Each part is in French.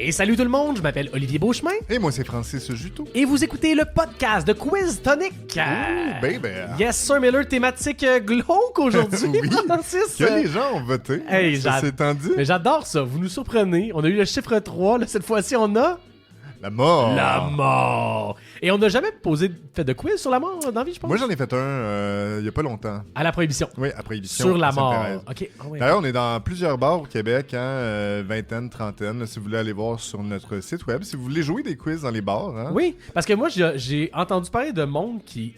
Et salut tout le monde, je m'appelle Olivier Beauchemin. Et moi, c'est Francis Juteau. Et vous écoutez le podcast de Quiz Tonic. Ouh, baby. Yes, sir, Miller, thématique glauque aujourd'hui, Oui, Francis. que les gens ont voté. Hey, ça s'est tendu. Mais j'adore ça, vous nous surprenez. On a eu le chiffre 3, là, cette fois-ci, on a... La mort. La mort. Et on n'a jamais fait de quiz sur la mort dans la vie, je pense. Moi, j'en ai fait un il y a pas longtemps. À la prohibition. Oui, à prohibition. Sur la à mort. Sainte-Thérèse. OK. Ah ouais. D'ailleurs, on est dans plusieurs bars au Québec, vingtaine, trentaine. Si vous voulez aller voir sur notre site web, si vous voulez jouer des quiz dans les bars. Hein? Oui, parce que moi, j'ai entendu parler de monde qui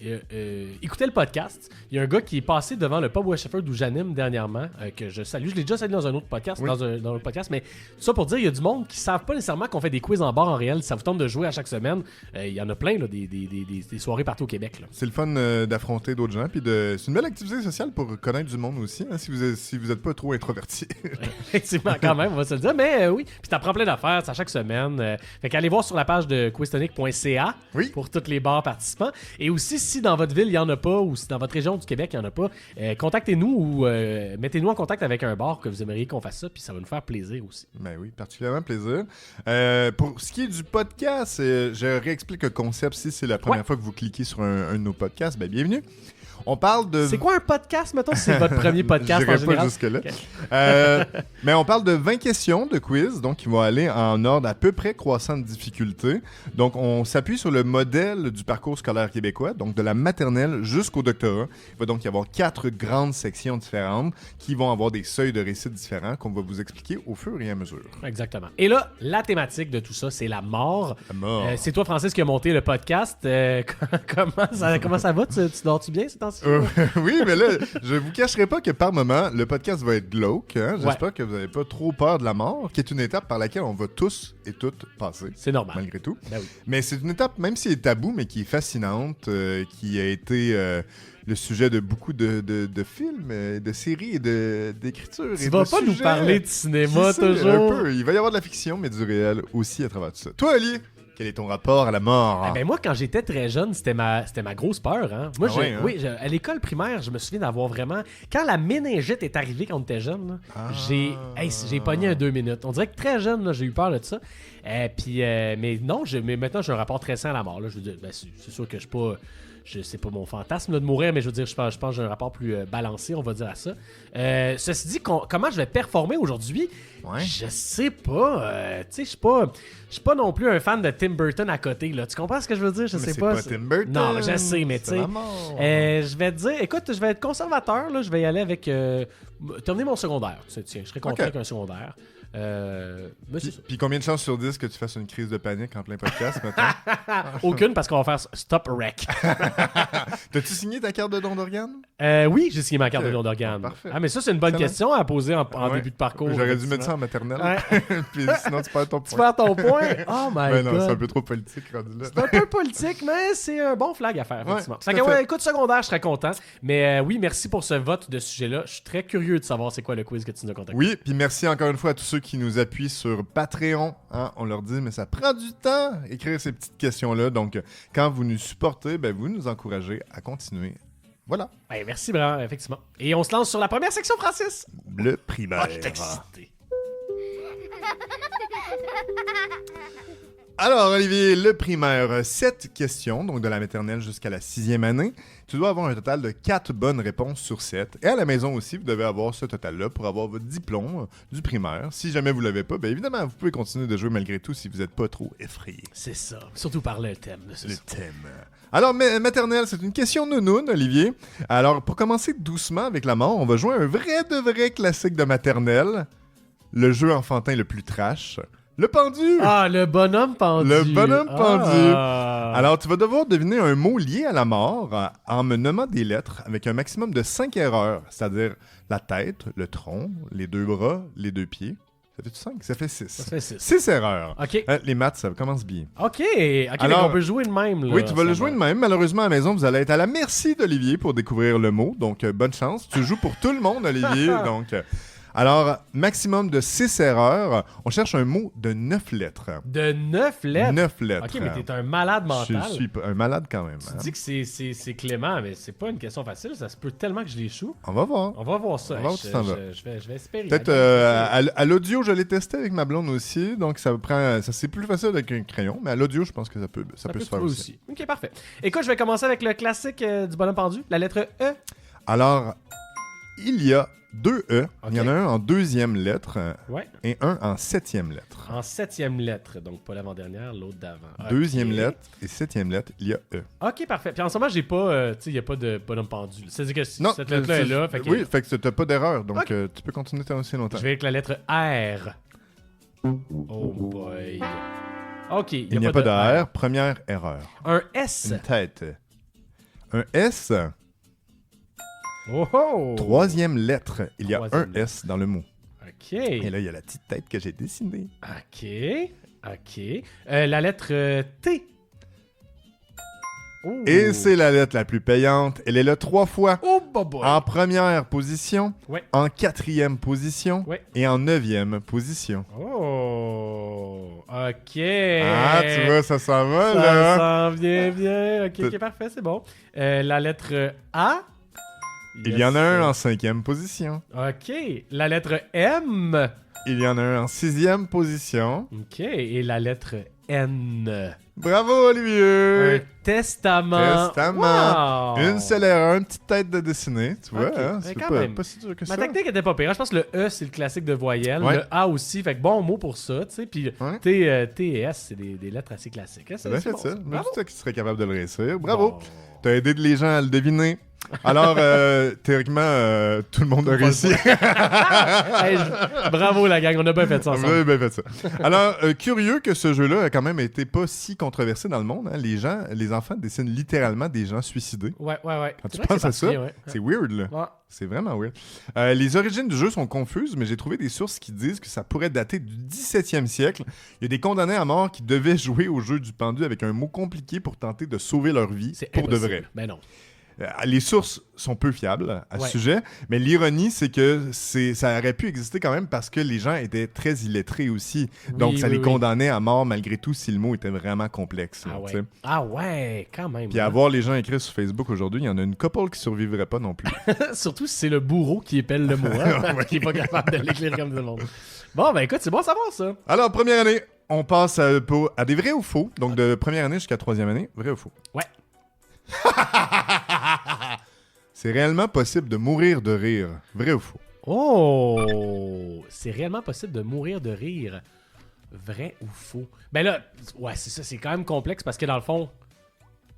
écoutait le podcast. Il y a un gars qui est passé devant le pub West Shepherd où j'anime dernièrement, que je salue. Je l'ai déjà salué dans un autre podcast, Oui. dans un autre podcast, mais ça pour dire, il y a du monde qui savent pas nécessairement qu'on fait des quiz en bar en réel. Ça vous tente de jouer à chaque semaine. Il y en a plein, là, des soirées partout au Québec. Là. C'est le fun d'affronter d'autres gens. Puis c'est une belle activité sociale pour connaître du monde aussi, hein, si vous êtes pas trop introverti. Effectivement, quand même, on va se le dire. Mais oui, puis t'apprends plein d'affaires, c'est à chaque semaine. Fait qu'allez voir sur la page de quiztonic.ca Oui. pour tous les bars participants. Et aussi, si dans votre ville, il n'y en a pas, ou si dans votre région du Québec, il n'y en a pas, contactez-nous ou mettez-nous en contact avec un bar que vous aimeriez qu'on fasse ça, puis ça va nous faire plaisir aussi. Ben oui, particulièrement plaisir. Pour ce qui est du podcast, je réexplique le concept. Si c'est la première fois que vous cliquez sur un de nos podcasts, ben bienvenue. On parle de... C'est quoi un podcast, mettons, si c'est votre premier podcast en J'irai général? pas jusque-là. Okay. Mais on parle de 20 questions de quiz, donc qui vont aller en ordre à peu près croissant de difficulté. Donc, on s'appuie sur le modèle du parcours scolaire québécois, donc de la maternelle jusqu'au doctorat. Il va donc y avoir 4 grandes sections différentes qui vont avoir des seuils de réussite différents qu'on va vous expliquer au fur et à mesure. Exactement. Et là, la thématique de tout ça, c'est la mort. La mort. C'est toi, Francis, qui a monté le podcast. Comment ça va? Tu dors-tu bien ces temps-ci? Oui, mais là, je vous cacherai pas que par moment, le podcast va être glauque. Hein? J'espère que vous n'avez pas trop peur de la mort, qui est une étape par laquelle on va tous et toutes passer. C'est normal. Malgré tout. Ben oui. Mais c'est une étape, même si elle est tabou, mais qui est fascinante, qui a été le sujet de beaucoup de films, de séries et d'écritures. Tu vas pas nous parler de cinéma Qui sait, toujours? Un peu. Il va y avoir de la fiction, mais du réel aussi à travers tout ça. Toi, Ali, quel est ton rapport à la mort? Ben moi, quand j'étais très jeune, c'était ma grosse peur. Hein? Moi, à l'école primaire, je me souviens d'avoir vraiment... Quand la méningite est arrivée quand on était jeune, là, j'ai pogné un 2 minutes. On dirait que très jeune, là, j'ai eu peur de ça. Mais non, mais maintenant, j'ai un rapport très sain à la mort. Là. Je veux dire, c'est sûr que c'est pas mon fantasme là, de mourir, mais je veux dire, je pense que j'ai un rapport plus balancé, on va dire à ça. Ceci dit, comment je vais performer aujourd'hui? Ouais. Je sais pas. Tu sais, je suis pas non plus un fan de Tim Burton à côté. Là. Tu comprends ce que je veux dire? Je sais pas. C'est pas Tim Burton. Non, je sais, mais tu sais. Je vais te dire, écoute, je vais être conservateur. Là, je vais y aller avec. Terminer mon secondaire. Tiens, je serais content avec un secondaire. Puis combien de chances sur 10 que tu fasses une crise de panique en plein podcast maintenant? Aucune, parce qu'on va faire Stop Rec. T'as-tu signé ta carte de don d'organes? Oui, j'ai signé ma carte de don d'organes. Parfait. Ah, mais ça, c'est une bonne question à poser en début de parcours. J'aurais dû mettre ça en maternelle. Puis sinon, tu perds ton point. Tu perds ton point? Oh my Ben God. non, c'est un peu trop politique rendu là. C'est un peu politique, mais c'est un bon flag à faire, effectivement. Ouais, Fait que, écoute, secondaire, je serais content. Mais oui, merci pour ce vote de ce sujet-là. Je suis très curieux de savoir c'est quoi le quiz que tu nous as contacté. Oui, puis merci encore une fois à tous ceux qui nous appuient sur Patreon. Hein, on leur dit, mais ça prend du temps écrire ces petites questions-là. Donc, quand vous nous supportez, ben, vous nous encouragez à continuer. Voilà. Ben, merci, vraiment, effectivement. Et on se lance sur la première section, Francis. Le primaire. Je suis excité. Alors, Olivier, le primaire, 7 questions, donc de la maternelle jusqu'à la 6e année. Tu dois avoir un total de 4 bonnes réponses sur 7. Et à la maison aussi, vous devez avoir ce total-là pour avoir votre diplôme du primaire. Si jamais vous ne l'avez pas, bien évidemment, vous pouvez continuer de jouer malgré tout si vous n'êtes pas trop effrayé. C'est ça. Surtout par le thème. Le thème. Alors, maternelle, c'est une question nounoune, Olivier. Alors, pour commencer doucement avec la mort, on va jouer un vrai classique de maternelle. Le jeu enfantin le plus trash. Le pendu! Ah, le bonhomme pendu! Le bonhomme pendu! Ah. Alors, tu vas devoir deviner un mot lié à la mort en me nommant des lettres avec un maximum de 5 erreurs, c'est-à-dire la tête, le tronc, les 2 bras, les 2 pieds. Ça fait 5? Ça fait 6. Ça fait 6. 6 erreurs. OK. Les maths, ça commence bien. OK. Alors, on peut jouer de même. Là, oui, tu vas le jouer de même. Malheureusement, à la maison, vous allez être à la merci d'Olivier pour découvrir le mot. Donc, bonne chance. Tu joues pour tout le monde, Olivier. Donc, Alors, maximum de 6 erreurs. On cherche un mot de 9 lettres. De 9 lettres? 9 lettres. Ok, mais t'es un malade mental. Je suis un malade quand même. Tu dis que c'est Clément, mais c'est pas une question facile. Ça se peut tellement que je l'échoue. On va voir. On va voir ça. On va voir où tu t'en vas. Je vais espérer. Peut-être à l'audio, je l'ai testé avec ma blonde aussi. Donc, ça c'est plus facile avec un crayon. Mais à l'audio, je pense que ça peut se faire aussi. Ok, parfait. Écoute, je vais commencer avec le classique du bonhomme pendu, la lettre E. Alors, il y a 2 E. Okay. Il y en a un en 2e lettre et un en 7e lettre. En 7e lettre, donc pas l'avant-dernière, l'autre d'avant. 2e lettre et 7e lettre, il y a E. Ok, parfait. Puis en ce moment, j'ai pas, il n'y a pas de bonhomme pendu. C'est-à-dire que cette lettre-là est là. Oui, fait que t'as pas d'erreur, donc tu peux continuer tant aussi longtemps. Je vais avec la lettre R. Oh boy. Ok, il n'y a pas de R. Première erreur. Un S. Une tête. Un S. Oh oh! 3e lettre. Il y a un S dans le mot. OK. Et là, il y a la petite tête que j'ai dessinée. OK. La lettre T. Oh. Et c'est la lettre la plus payante. Elle est là 3 fois. Oh, boy. En première position, en 4e position et en 9e position. Oh! OK. Ah, tu vois, ça s'en va, là. Ça s'en vient bien. OK, parfait, c'est bon. La lettre A. Il y en a un en 5e position. OK. La lettre M. Il y en a un en 6e position. OK. Et la lettre N. Bravo, Olivier! Un testament. Wow. Une seule erreur, une petite tête de dessiner. Tu vois, hein? C'est pas si dur que ça. Ma technique était pas pire. Je pense que le E, c'est le classique de voyelle. Le A aussi. Fait que bon mot pour ça. Tu sais. Puis T et S, c'est des lettres assez classiques. Hein? C'est bien fait ça. Même toi qui serais capable de le réussir. Bravo! Bon. T'as aidé les gens à le deviner. Alors, théoriquement, tout le monde a réussi. Hey, bravo la gang, on a bien fait ça ensemble. On a bien fait ça. Alors, curieux que ce jeu-là a quand même été pas si controversé dans le monde. Hein. Les enfants dessinent littéralement des gens suicidés. Ouais. Quand tu penses à ça, c'est weird, là. Ouais. C'est vraiment weird. Les origines du jeu sont confuses, mais j'ai trouvé des sources qui disent que ça pourrait dater du 17e siècle. Il y a des condamnés à mort qui devaient jouer au jeu du pendu avec un mot compliqué pour tenter de sauver leur vie pour de vrai. Ben non. Les sources sont peu fiables à ce sujet, mais l'ironie, c'est que ça aurait pu exister quand même parce que les gens étaient très illettrés aussi. Donc, ça les condamnait à mort malgré tout si le mot était vraiment complexe. Ah ouais, quand même. Puis à voir les gens écrire sur Facebook aujourd'hui, il y en a une couple qui survivrait pas non plus. Surtout si c'est le bourreau qui épelle le mot, qui est pas capable de l'écrire comme tout le monde. Bon, ben écoute, c'est bon à savoir ça. Alors, première année, on passe à des vrais ou faux. Donc, de première année jusqu'à 3e année, vrai ou faux? Ouais. C'est réellement possible de mourir de rire. Vrai ou faux? Oh! C'est réellement possible de mourir de rire. Vrai ou faux? Ben là, ouais, c'est ça. C'est quand même complexe parce que dans le fond,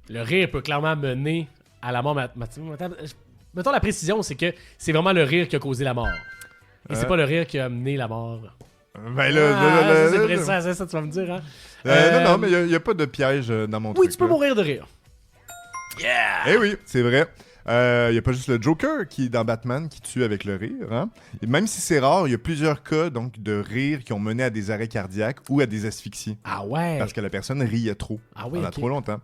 le rire peut clairement mener à la mort. Mettons la précision, c'est que c'est vraiment le rire qui a causé la mort. Et c'est pas le rire qui a amené la mort. Ben là, c'est vrai, ça, tu vas me dire, hein? Non, mais il n'y a pas de piège dans mon truc. Oui, tu peux mourir de rire. Yeah! Eh oui, c'est vrai. Il n'y a pas juste le Joker qui est dans Batman qui tue avec le rire. Hein? Et même si c'est rare, il y a plusieurs cas donc, de rire qui ont mené à des arrêts cardiaques ou à des asphyxies. Ah ouais? Parce que la personne riait trop pendant trop longtemps.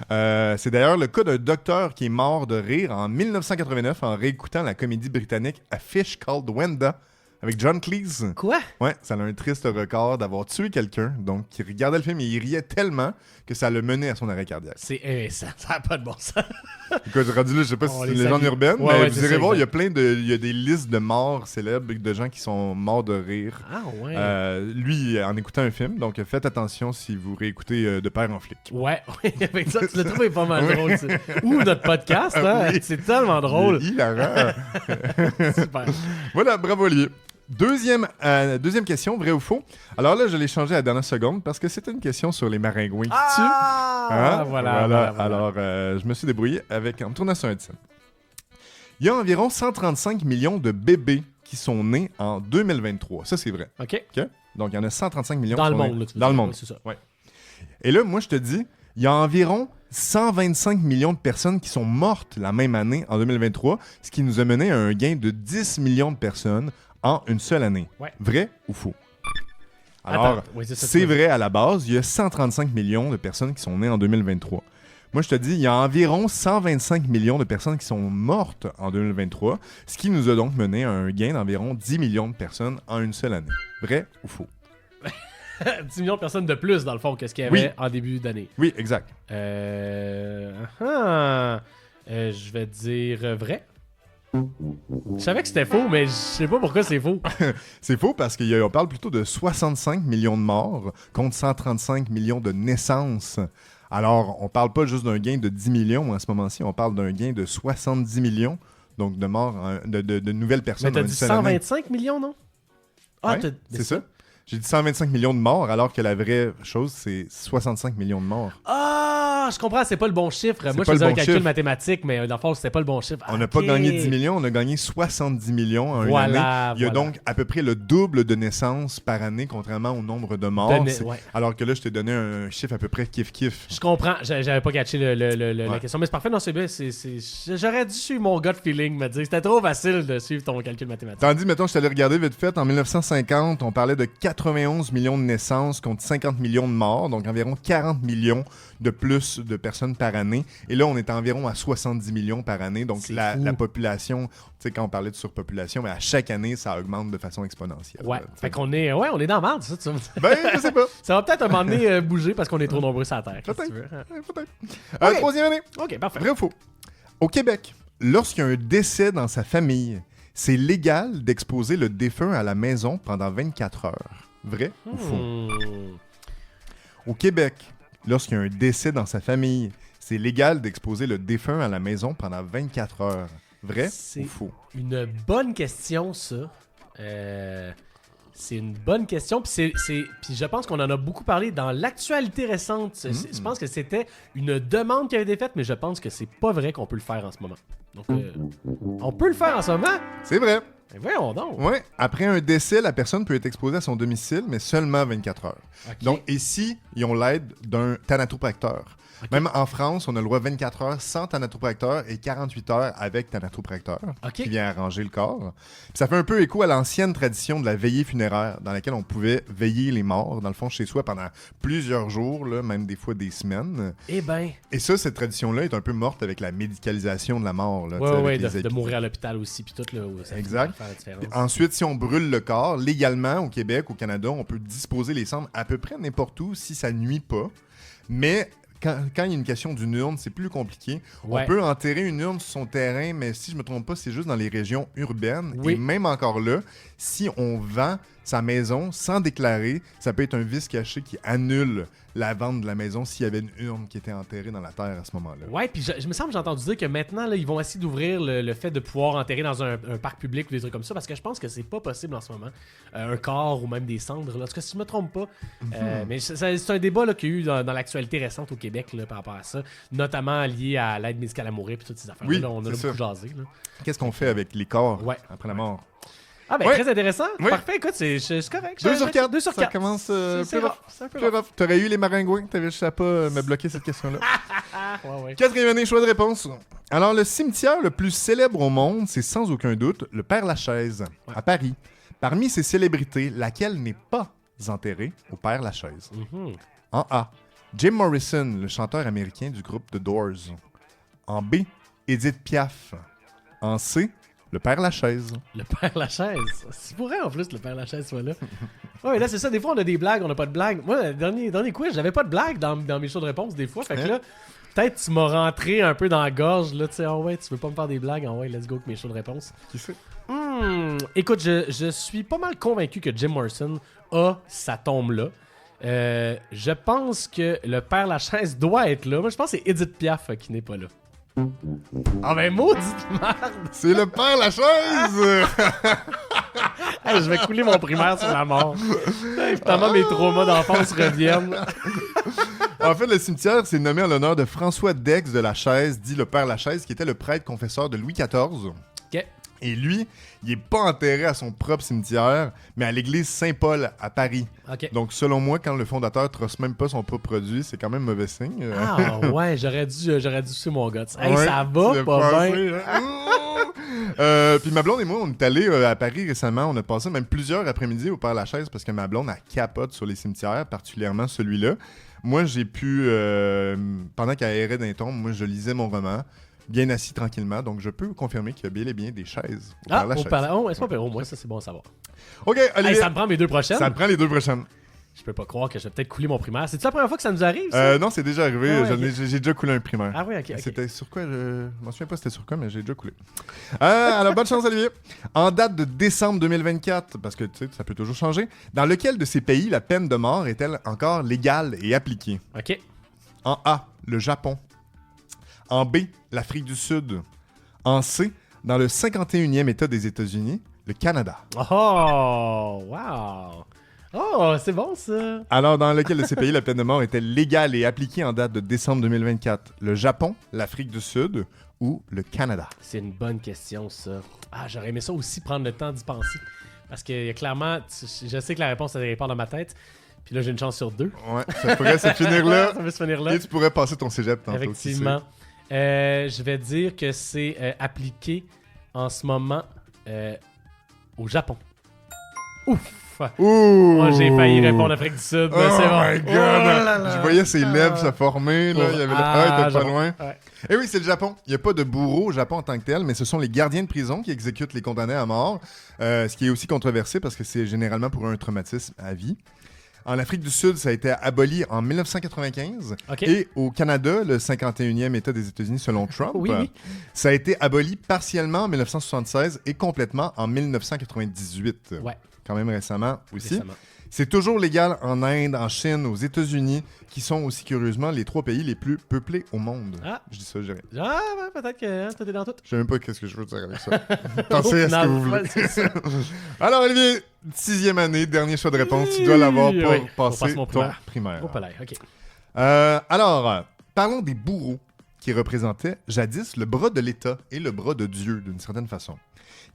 C'est d'ailleurs le cas d'un docteur qui est mort de rire en 1989 en réécoutant la comédie britannique A Fish Called Wanda avec John Cleese. Quoi? Ouais, ça a un triste record d'avoir tué quelqu'un, donc qui regardait le film et il riait tellement que ça l'a mené à son arrêt cardiaque. Ça n'a pas de bon sens. Écoute, rendu là, je sais pas si c'est une légende urbaine, mais vous irez voir, il y a des listes de morts célèbres de gens qui sont morts de rire. Ah ouais. Lui, en écoutant un film, donc faites attention si vous réécoutez De Père en flic. Ouais, avec ça, tu l'as trouvé pas mal drôle. Ou notre podcast, hein? Oui. C'est tellement drôle. Hilarant. Super. Voilà, bravo Olivier. Deuxième question, vrai ou faux? Alors là, je l'ai changé à la dernière seconde parce que c'était une question sur les maringouins qui tuent. Voilà. Alors, je me suis débrouillé en me tournant sur un dessin. Il y a environ 135 millions de bébés qui sont nés en 2023. Ça, c'est vrai. OK. Donc, il y en a 135 millions dans le monde. Dans le monde. C'est ça. Ouais. Et là, moi, je te dis, il y a environ 125 millions de personnes qui sont mortes la même année, en 2023, ce qui nous a mené à un gain de 10 millions de personnes en une seule année. Ouais. Vrai ou faux? Alors, c'est vrai à la base, il y a 135 millions de personnes qui sont nées en 2023. Moi, je te dis, il y a environ 125 millions de personnes qui sont mortes en 2023, ce qui nous a donc mené à un gain d'environ 10 millions de personnes en une seule année. Vrai ou faux? 10 millions de personnes de plus, dans le fond, que ce qu'il y avait en début d'année. Oui, exact. Je vais dire vrai. Je savais que c'était faux, mais je sais pas pourquoi c'est faux. C'est faux parce qu'on parle plutôt de 65 millions de morts contre 135 millions de naissances. Alors, on parle pas juste d'un gain de 10 millions en ce moment-ci, on parle d'un gain de 70 millions, donc de morts, de nouvelles personnes. Mais t'as dit 125 millions, non? Ah, ouais, c'est ça. J'ai dit 125 millions de morts, alors que la vraie chose, c'est 65 millions de morts. Ah, je comprends, c'est pas le bon chiffre. Moi, je faisais un calcul mathématique, mais dans le fond, c'était pas le bon chiffre. On n'a pas gagné 10 millions, on a gagné 70 millions en une année. Il y a donc à peu près le double de naissances par année, contrairement au nombre de morts. Alors que là, je t'ai donné un chiffre à peu près kiff-kiff. Je comprends, j'avais pas catché la question, mais c'est parfait. Non, c'est bien. J'aurais dû suivre mon gut feeling, me dire. C'était trop facile de suivre ton calcul mathématique. Tandis, mettons, je t'allais regarder vite fait, en 1950, on parlait de 91 millions de naissances contre 50 millions de morts, donc environ 40 millions de plus de personnes par année. Et là, on est environ à 70 millions par année. Donc, la population, tu sais, quand on parlait de surpopulation, mais à chaque année, ça augmente de façon exponentielle. Ouais, fait qu'on est, on est dans la merde, ça. Ben, je sais pas. Ça va peut-être un moment donné bouger parce qu'on est trop nombreux sur la Terre. Peut-être. Troisième année. OK, parfait. Vrai ou faux? Au Québec, lorsqu'il y a un décès dans sa famille, c'est légal d'exposer le défunt à la maison pendant 24 heures. Vrai ou faux? Au Québec, lorsqu'il y a un décès dans sa famille, c'est légal d'exposer le défunt à la maison pendant 24 heures. Vrai ou faux? C'est une bonne question, ça. C'est une bonne question. Puis je pense qu'on en a beaucoup parlé dans l'actualité récente. Je pense que c'était une demande qui avait été faite, mais je pense que c'est pas vrai qu'on peut le faire en ce moment. Donc, on peut le faire en ce moment? C'est vrai. Voyons donc. Oui, après un décès, la personne peut être exposée à son domicile, mais seulement 24 heures. Okay. Donc, ici, ils ont l'aide d'un thanatopracteur. Okay. Même en France, on a le droit 24 heures sans thanatopracteur et 48 heures avec thanatopracteur qui vient arranger le corps. Puis ça fait un peu écho à l'ancienne tradition de la veillée funéraire dans laquelle on pouvait veiller les morts, dans le fond, chez soi pendant plusieurs jours, là, même des fois des semaines. Eh ben. Et ça, cette tradition-là est un peu morte avec la médicalisation de la mort. Oui, de mourir à l'hôpital aussi, puis tout. Là, ça exact. Ensuite, si on brûle le corps, légalement, au Québec, au Canada, on peut disposer les cendres à peu près n'importe où si ça nuit pas. Mais quand il y a une question d'une urne, c'est plus compliqué. Ouais. On peut enterrer une urne sur son terrain, mais si je me trompe pas, c'est juste dans les régions urbaines. Oui. Et même encore là, si on vend sa maison sans déclarer, ça peut être un vice caché qui annule la vente de la maison s'il y avait une urne qui était enterrée dans la terre à ce moment-là. Ouais, puis je me semble que j'ai entendu dire que maintenant, là, ils vont essayer d'ouvrir le fait de pouvoir enterrer dans un parc public ou des trucs comme ça, parce que je pense que c'est pas possible en ce moment. Un corps ou même des cendres, là. En tout cas, si je me trompe pas. Mais c'est un débat là, qu'il y a eu dans l'actualité récente au Québec là, par rapport à ça, notamment lié à l'aide médicale à mourir et toutes ces affaires. Oui, là, on a beaucoup jasé. Là. Qu'est-ce qu'on fait avec les corps après la mort? Ah ben très intéressant. Oui. Parfait, écoute, c'est correct. 2 sur 4. 2 sur 4. Ça commence plus rough. T'aurais eu les maringouins, t'avais juste à pas me bloquer cette question-là. Ouais. Quatrième année, choix de réponse. Alors, le cimetière le plus célèbre au monde, c'est sans aucun doute le Père-Lachaise, à Paris. Parmi ces célébrités, laquelle n'est pas enterrée au Père-Lachaise? En A, Jim Morrison, le chanteur américain du groupe The Doors. En B, Edith Piaf. En C, le Père-Lachaise. Le Père-Lachaise? C'est pour vrai en plus, le Père-Lachaise soit là. Ouais, là, c'est ça. Des fois, on a des blagues, on n'a pas de blagues. Moi, le dernier quiz, j'avais pas de blagues dans mes shows de réponse des fois. Fait que là, peut-être tu m'as rentré un peu dans la gorge. Là, tu sais, oh ouais, tu veux pas me faire des blagues? Oh ouais, let's go avec mes shows de réponse. Qui fait? Écoute, je suis pas mal convaincu que Jim Morrison a sa tombe là. Je pense que le Père-Lachaise doit être là. Moi, je pense que c'est Edith Piaf qui n'est pas là. Ah ben maudite merde! C'est le Père-Lachaise! Hey, je vais couler mon primaire sur la mort. Évidemment, mes traumas d'enfance reviennent. En fait, le cimetière s'est nommé en l'honneur de François Dex de Lachaise, dit le Père-Lachaise, qui était le prêtre confesseur de Louis XIV. OK. Et lui, il est pas enterré à son propre cimetière, mais à l'église Saint-Paul à Paris. Okay. Donc, selon moi, quand le fondateur trosse même pas son propre produit, c'est quand même mauvais signe. Ah ouais, j'aurais dû suivre mon gars. Hey, ouais, ça va pas bien. Puis ma blonde et moi, on est allés à Paris récemment. On a passé même plusieurs après-midi au Père-Lachaise parce que ma blonde, elle capote sur les cimetières, particulièrement celui-là. Moi, j'ai pu, pendant qu'elle errait d'un tombe, moi, je lisais mon roman, bien assis tranquillement. Donc, je peux vous confirmer qu'il y a bel et bien des chaises au Père Lachaise. Est-ce qu'on au moins, ça, c'est bon à savoir. OK, Olivier. Ça me prend mes 2 prochaines. Ça me prend les 2 prochaines. Je peux pas croire que je vais peut-être couler mon primaire. C'est-tu la première fois que ça nous arrive, ça? Non, c'est déjà arrivé. Ah ouais, j'ai déjà coulé un primaire. Ah oui, ok. C'était sur quoi? Je m'en souviens pas c'était sur quoi, mais j'ai déjà coulé. Alors, bonne chance, Olivier. En date de décembre 2024, parce que tu sais, ça peut toujours changer, dans lequel de ces pays la peine de mort est-elle encore légale et appliquée? OK. En A, le Japon. En B, l'Afrique du Sud. En C, dans le 51e État des États-Unis, le Canada. Oh, wow! Oh, c'est bon, ça! Alors, dans lequel de ces pays la peine de mort était légale et appliquée en date de décembre 2024? Le Japon, l'Afrique du Sud ou le Canada? C'est une bonne question, ça. Ah, j'aurais aimé ça aussi, prendre le temps d'y penser. Parce que clairement, je sais que la réponse, elle part dans ma tête. Puis là, j'ai une chance sur 2. Ouais, ça pourrait se finir là. Ça peut se finir là. Et tu pourrais passer ton cégep tantôt. Effectivement. Je vais dire que c'est appliqué en ce moment au Japon. Ouf! Ouh! Oh, j'ai failli répondre Afrique du Sud, mais c'est bon. Oh my God! Je voyais ses lèvres se former, là. Il y avait il était pas loin. Ouais. Et oui, c'est le Japon. Il n'y a pas de bourreau au Japon en tant que tel, mais ce sont les gardiens de prison qui exécutent les condamnés à mort, ce qui est aussi controversé parce que c'est généralement pour un traumatisme à vie. En Afrique du Sud, ça a été aboli en 1995. Okay. Et au Canada, le 51e État des États-Unis selon Trump, oui. Ça a été aboli partiellement en 1976 et complètement en 1998. Ouais. Quand même récemment aussi. C'est toujours légal en Inde, en Chine, aux États-Unis, qui sont aussi curieusement les 3 pays les plus peuplés au monde. Ah. Je dis ça, je dirais. Ah, ouais, peut-être que tout est dans tout. Je sais même pas qu'est-ce que je veux dire avec ça. Pensez à ce que vous voulez. Alors, Olivier, 6e année, dernier choix de réponse. Tu dois l'avoir pour passer ton primaire. Au palais, OK. Alors, parlons des bourreaux qui représentaient jadis le bras de l'État et le bras de Dieu, d'une certaine façon.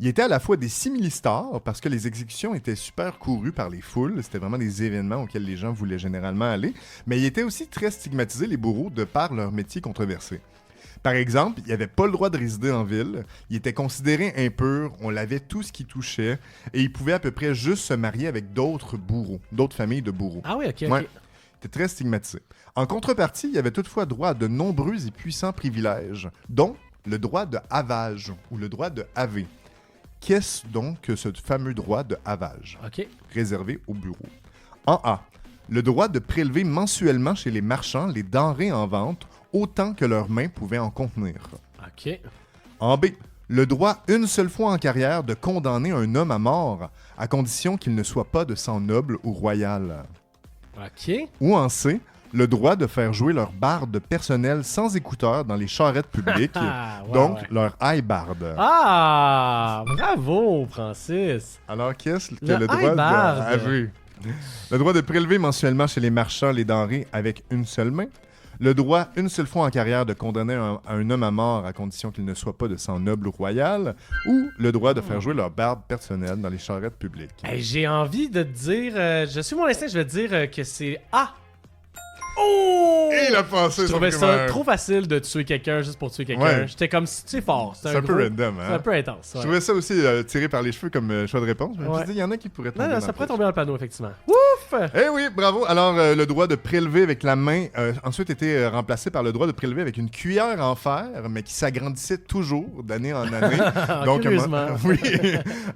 Ils étaient à la fois des simili-stars parce que les exécutions étaient super courues par les foules. C'était vraiment des événements auxquels les gens voulaient généralement aller. Mais ils étaient aussi très stigmatisés, les bourreaux, de par leur métier controversé. Par exemple, ils n'avaient pas le droit de résider en ville. Ils étaient considérés impurs. On lavait tout ce qui touchait. Et ils pouvaient à peu près juste se marier avec d'autres bourreaux, d'autres familles de bourreaux. Ah oui, OK. Ouais. Ils étaient très stigmatisés. En contrepartie, il y avait toutefois droit à de nombreux et puissants privilèges, dont le droit de havage ou le droit de haver. Qu'est-ce donc que ce fameux droit de havage réservé aux bureaux? En A, le droit de prélever mensuellement chez les marchands les denrées en vente autant que leurs mains pouvaient en contenir. OK. En B, le droit une seule fois en carrière de condamner un homme à mort à condition qu'il ne soit pas de sang noble ou royal. OK. Ou en C, le droit de faire jouer leur barde personnelle sans écouteurs dans les charrettes publiques, donc leur high-barde. Ah! Bravo, Francis! Alors, qu'est-ce que le droit de haver? Le droit de prélever mensuellement chez les marchands les denrées avec une seule main. Le droit, une seule fois en carrière, de condamner un homme à mort à condition qu'il ne soit pas de sang noble ou royal. Ou le droit de faire jouer leur barbe personnelle dans les charrettes publiques. Hey, j'ai envie de te dire... je suis mon instinct, je vais te dire que c'est A. Oh! Et il a pensé. Je trouvais ça trop facile de tuer quelqu'un juste pour tuer quelqu'un. Ouais. J'étais comme, c'est fort. C'est un peu random, hein? C'est un peu intense. Ouais. Je trouvais ça aussi tiré par les cheveux comme choix de réponse. Mais je me suis dit, il y en a qui pourraient tomber. Non, ça pourrait tomber dans le panneau, effectivement. Ouf! Eh oui, bravo. Alors, le droit de prélever avec la main ensuite était remplacé par le droit de prélever avec une cuillère en fer, mais qui s'agrandissait toujours d'année en année. Donc, curieusement. Oui.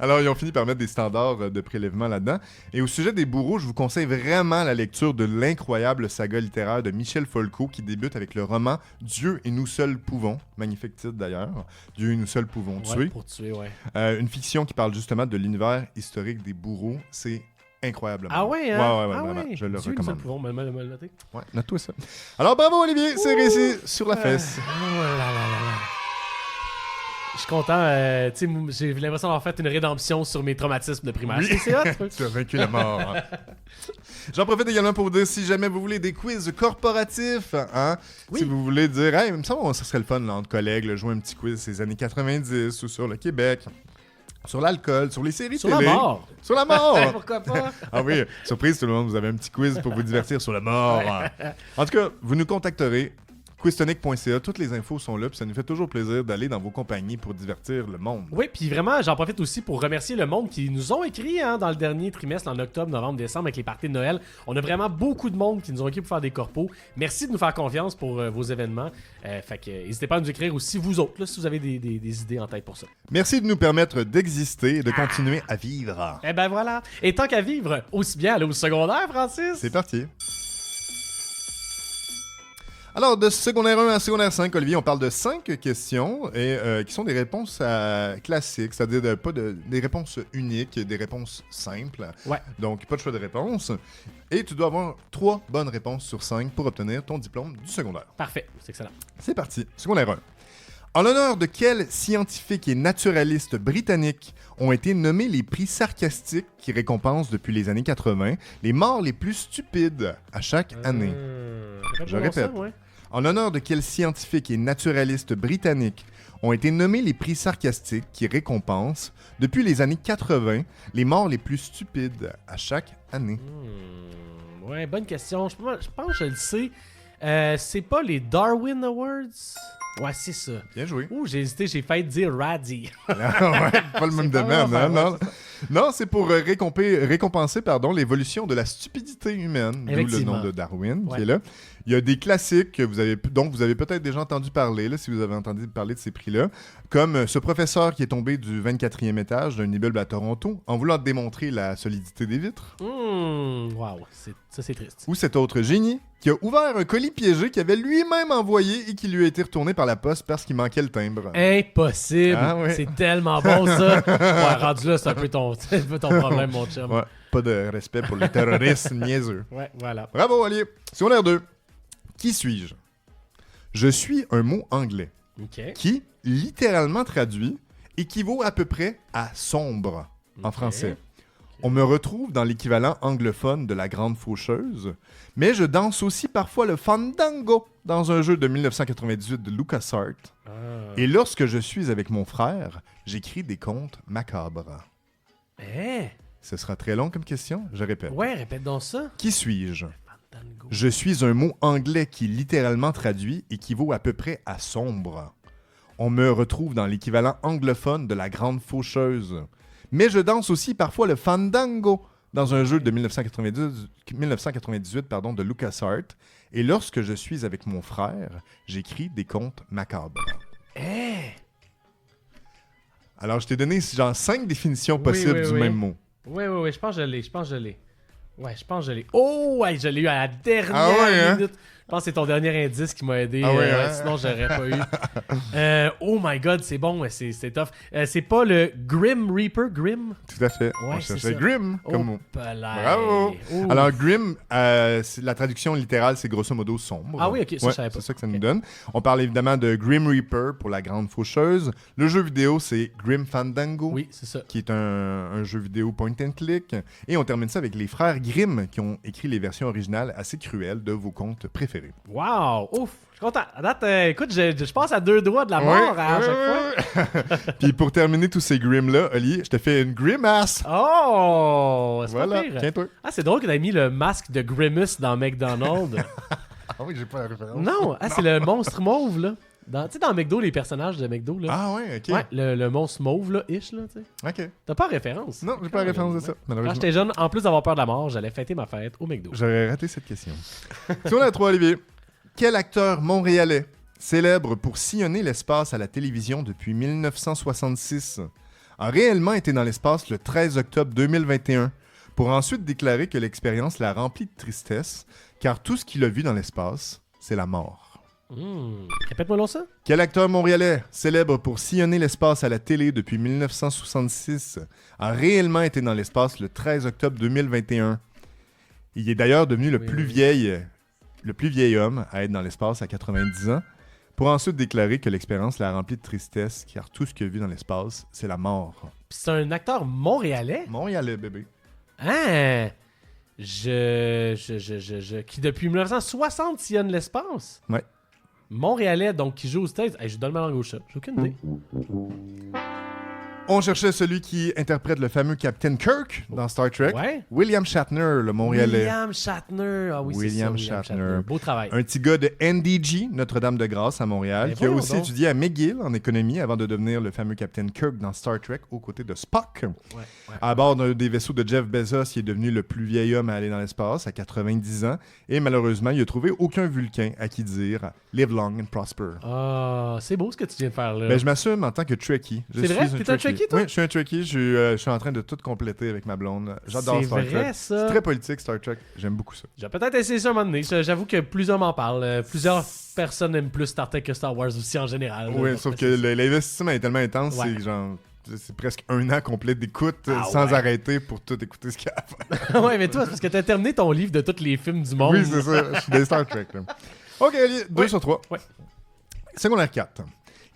Alors, ils ont fini par mettre des standards de prélèvement là-dedans. Et au sujet des bourreaux, je vous conseille vraiment la lecture de l'incroyable saga littéraire de Michel Folco qui débute avec le roman Dieu et nous seuls pouvons. Magnifique titre d'ailleurs. Dieu et nous seuls pouvons tuer. Pour tuer, ouais. Une fiction qui parle justement de l'univers historique des bourreaux. C'est incroyablement. Ah ouais, hein? Ouais, vraiment. Je le recommande. Dieu, nous pouvons me le noter. Ouais, note-toi ça. Alors bravo Olivier, c'est réussi sur la fesse. Je suis content. J'ai l'impression d'avoir fait une rédemption sur mes traumatismes de primaire. Oui. C'est hot. Tu as vaincu la mort. Hein. J'en profite également pour vous dire, si jamais vous voulez des quiz corporatifs, hein, si vous voulez dire, hey, il me semble que ça serait le fun là, entre collègues, là, jouer un petit quiz ces années 90 ou sur le Québec, sur l'alcool, sur les séries sur télé. La mort. Sur la mort. Pourquoi pas? Ah oui, surprise tout le monde, vous avez un petit quiz pour vous divertir sur la mort. En tout cas, vous nous contacterez. quiztonic.ca, toutes les infos sont là, puis ça nous fait toujours plaisir d'aller dans vos compagnies pour divertir le monde. Oui, puis vraiment, j'en profite aussi pour remercier le monde qui nous ont écrit dans le dernier trimestre, en octobre, novembre, décembre, avec les parties de Noël. On a vraiment beaucoup de monde qui nous ont écrit pour faire des corpos. Merci de nous faire confiance pour vos événements. Fait que n'hésitez pas à nous écrire aussi, vous autres, là, si vous avez des idées en tête pour ça. Merci de nous permettre d'exister et de continuer à vivre. Eh ben voilà. Et tant qu'à vivre, aussi bien aller au secondaire, Francis. C'est parti. Alors, de secondaire 1 à secondaire 5, Olivier, on parle de 5 questions qui sont des réponses classiques, c'est-à-dire des réponses uniques, des réponses simples. Ouais. Donc, pas de choix de réponse. Et tu dois avoir 3 bonnes réponses sur 5 pour obtenir ton diplôme du secondaire. Parfait, c'est excellent. C'est parti. Secondaire 1. En l'honneur de quels scientifiques et naturalistes britanniques ont été nommés les prix sarcastiques qui récompensent depuis les années 80 les morts les plus stupides à chaque année? Je répète. Ça, ouais. En l'honneur de quels scientifiques et naturalistes britanniques ont été nommés les prix sarcastiques qui récompensent depuis les années 80 les morts les plus stupides à chaque année? Ouais, bonne question. Je pense que je le sais. C'est pas les Darwin Awards? Ouais, c'est ça. Bien joué. Ouh, j'ai hésité, j'ai failli dire Raddy. Ouais, pas le même domaine, hein, non? Non, c'est pour récompenser l'évolution de la stupidité humaine, d'où le nom de Darwin qui est là. Il y a des classiques dont vous avez peut-être déjà entendu parler, là, si vous avez entendu parler de ces prix-là, comme ce professeur qui est tombé du 24e étage d'un immeuble à Toronto en voulant démontrer la solidité des vitres. Wow, ça c'est triste. Ou cet autre génie qui a ouvert un colis piégé qu'il avait lui-même envoyé et qui lui a été retourné par la poste parce qu'il manquait le timbre. Impossible! Ah, ouais. C'est tellement bon, ça! Ouais, rendu là, c'est un peu ton problème, mon chum. Ouais, pas de respect pour les terroristes niaiseux. Ouais, voilà. Bravo, Ali! Secondaire 2. Qui suis-je? Je suis un mot anglais qui, littéralement traduit, équivaut à peu près à sombre en français. On me retrouve dans l'équivalent anglophone de la Grande Faucheuse, mais je danse aussi parfois le fandango dans un jeu de 1998 de LucasArts. Et lorsque je suis avec mon frère, j'écris des contes macabres. Ce sera très long comme question, je répète. Ouais, répète donc ça. Qui suis-je? Je suis un mot anglais qui, littéralement traduit, équivaut à peu près à sombre. On me retrouve dans l'équivalent anglophone de la Grande Faucheuse. Mais je danse aussi parfois le fandango dans un jeu de 1998 de LucasArts. Et lorsque je suis avec mon frère, j'écris des contes macabres. Alors, je t'ai donné 5 définitions possibles du même mot. Oui, je pense que je l'ai. Ouais, je pense que je l'ai. Oh, ouais, je l'ai eu à la dernière minute. Je pense que c'est ton dernier indice qui m'a aidé. Sinon, j'aurais pas eu. Oh my god, c'est bon, c'est tough. C'est pas le Grim Reaper, Grim? Tout à fait. Ouais, on cherchait Grim comme mot. Bravo! Alors, Grim, la traduction littérale, c'est grosso modo sombre. Ah oui, ok, ça je savais pas. C'est ça que ça nous donne. On parle évidemment de Grim Reaper pour la Grande Faucheuse. Le jeu vidéo, c'est Grim Fandango. Oui, c'est ça. Qui est un jeu vidéo point and click. Et on termine ça avec les frères Grimm qui ont écrit les versions originales assez cruelles de vos contes préférés. Wow! Ouf! Je suis content. À date, écoute, je passe à 2 doigts de la mort à chaque fois. Puis pour terminer tous ces Grimm-là, Oli, je te fais une Grimace. Oh! C'est voilà, pas pire. tiens-toi. Ah, c'est drôle que t'aies mis le masque de Grimace dans McDonald's. Ah oui, j'ai pas la référence. Non, c'est le monstre mauve, là. Tu sais, dans McDo, les personnages de McDo, là. Ah ouais, ok. Ouais, le monstre mauve, là, ish, là, tu sais. Ok. T'as pas référence? Non, j'ai pas la référence de ça, malheureusement. Quand j'étais jeune, en plus d'avoir peur de la mort, j'allais fêter ma fête au McDo. J'aurais raté cette question. Si on a 3, Olivier. Quel acteur montréalais, célèbre pour sillonner l'espace à la télévision depuis 1966, a réellement été dans l'espace le 13 octobre 2021 pour ensuite déclarer que l'expérience l'a rempli de tristesse, car tout ce qu'il a vu dans l'espace, c'est la mort. Répète-moi ça. Quel acteur montréalais, célèbre pour sillonner l'espace à la télé depuis 1966, a réellement été dans l'espace le 13 octobre 2021? Il est d'ailleurs devenu le plus vieil homme à être dans l'espace à 90 ans, pour ensuite déclarer que l'expérience l'a rempli de tristesse, car tout ce qu'il a vu dans l'espace, c'est la mort. Puis c'est un acteur montréalais? Montréalais, bébé. Hein? Qui depuis 1960 sillonne l'espace? Ouais. Montréalais, donc qui joue aux States. Je donne ma langue au chat. J'ai aucune idée. On cherchait celui qui interprète le fameux Captain Kirk dans Star Trek. Ouais. William Shatner, le Montréalais. William Shatner. Ah oui, William c'est ça, Shatner. Beau travail. Un petit gars de NDG, Notre-Dame-de-Grâce à Montréal, Mais qui a voyons aussi donc. étudié à McGill en économie avant de devenir le fameux Captain Kirk dans Star Trek aux côtés de Spock. Ouais. À bord d'un des vaisseaux de Jeff Bezos, il est devenu le plus vieil homme à aller dans l'espace à 90 ans. Et malheureusement, il n'a trouvé aucun Vulcain à qui dire « Live long and prosper ». Ah, c'est beau ce que tu viens de faire là. Ben, je m'assume en tant que Trekkie. C'est vrai? T'es un Trekkie, toi? Oui, je suis un Trekkie. Je suis en train de tout compléter avec ma blonde. J'adore Star Trek. C'est vrai, ça. C'est très politique, Star Trek. J'aime beaucoup ça. J'ai peut-être essayé ça un moment donné. J'avoue que plusieurs m'en parlent. Plusieurs personnes aiment plus Star Trek que Star Wars aussi en général. Oui, sauf que l'investissement est tellement intense, Ouais. c'est genre... C'est presque 1 an complet d'écoute Ah sans ouais. arrêter pour tout écouter ce qu'il y a à faire. Ouais, mais toi, c'est parce que t'as terminé ton livre de tous les films du monde. Oui, c'est ça. Je suis des Star Trek. Là. OK, allez, 2 sur 3. Ouais. Secondaire 4.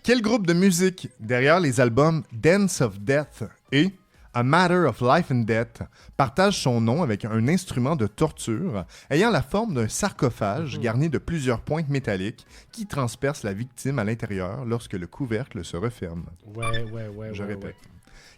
Quel groupe de musique derrière les albums Dance of Death et A Matter of Life and Death partage son nom avec un instrument de torture ayant la forme d'un sarcophage garni de plusieurs pointes métalliques qui transpercent la victime à l'intérieur lorsque le couvercle se referme? Ouais. Je répète.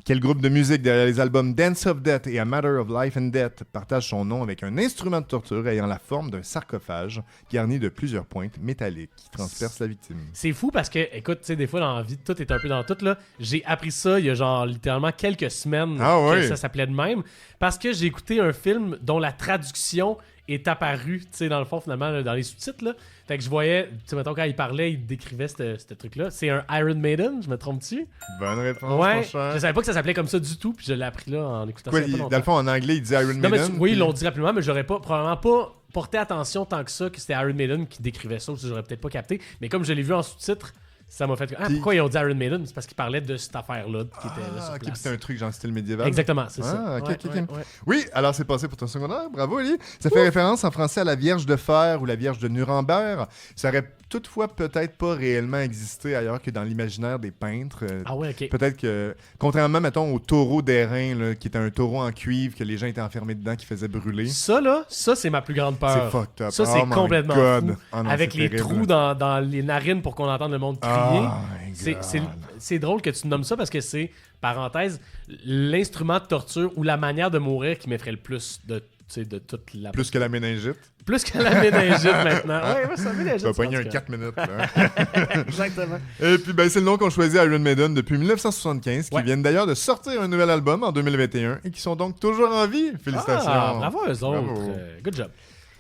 Quel groupe de musique derrière les albums Dance of Death et A Matter of Life and Death partage son nom avec un instrument de torture ayant la forme d'un sarcophage garni de plusieurs pointes métalliques qui transpercent la victime? C'est fou parce que, écoute, tu sais, des fois dans la vie, tout est un peu dans tout, là. J'ai appris ça il y a genre littéralement quelques semaines que ça s'appelait de même. Parce que j'ai écouté un film dont la traduction est apparue, tu sais, dans le fond, finalement, là, dans les sous-titres, là. Fait que je voyais, tu sais, mettons, quand il parlait, il décrivait ce truc-là. C'est un Iron Maiden, je me trompe-tu? Bonne réponse, Ouais, mon cher. je savais pas que ça s'appelait comme ça du tout, puis je l'ai appris là en écoutant Quoi, ça il y a pas longtemps. dans le fond, en anglais, il dit Iron Non, mais Maiden. oui, ils puis- l'ont dit rapidement, mais j'aurais probablement pas porté attention tant que ça que c'était Iron Maiden qui décrivait ça, ou j'aurais peut-être pas capté. Mais comme je l'ai vu en sous-titres, ça m'a fait. Ah, Puis- pourquoi ils ont dit Iron Maiden? C'est parce qu'ils parlaient de cette affaire-là qui était là sur Ah, ok, place. puis c'était un truc genre style médiéval. Exactement, c'est Ah, ça. ok, Ouais, ok. ouais. Oui, alors c'est passé pour ton secondaire. Bravo, Eli. Ça fait référence en français à la Vierge de Fer ou la Vierge de Nuremberg. Ça aurait toutefois peut-être pas réellement existé ailleurs que dans l'imaginaire des peintres. Ah ouais, ok. Peut-être que, contrairement, mettons, au taureau d'airain, là, qui était un taureau en cuivre que les gens étaient enfermés dedans, qui faisait brûler. Ça, là, ça, c'est ma plus grande peur. C'est fucked up. Ça, Oh c'est my complètement God. fou. Ah non, Avec c'est les terrible. trous dans les narines pour qu'on entende le monde crier. Oh my God. C'est drôle que tu nommes ça parce que c'est, parenthèse, l'instrument de torture ou la manière de mourir qui m'effraie le plus de toute la... Plus que la méningite. Plus que la méningite maintenant. Ouais, ça méningite. Tu vas pogner un c'est 4 minutes. Là. Exactement. Et puis, ben, c'est le nom qu'ont choisi Iron Maiden depuis 1975, qui Ouais. viennent d'ailleurs de sortir un nouvel album en 2021 et qui sont donc toujours en vie. Félicitations. Ah, bravo à eux autres. Bravo. Good job.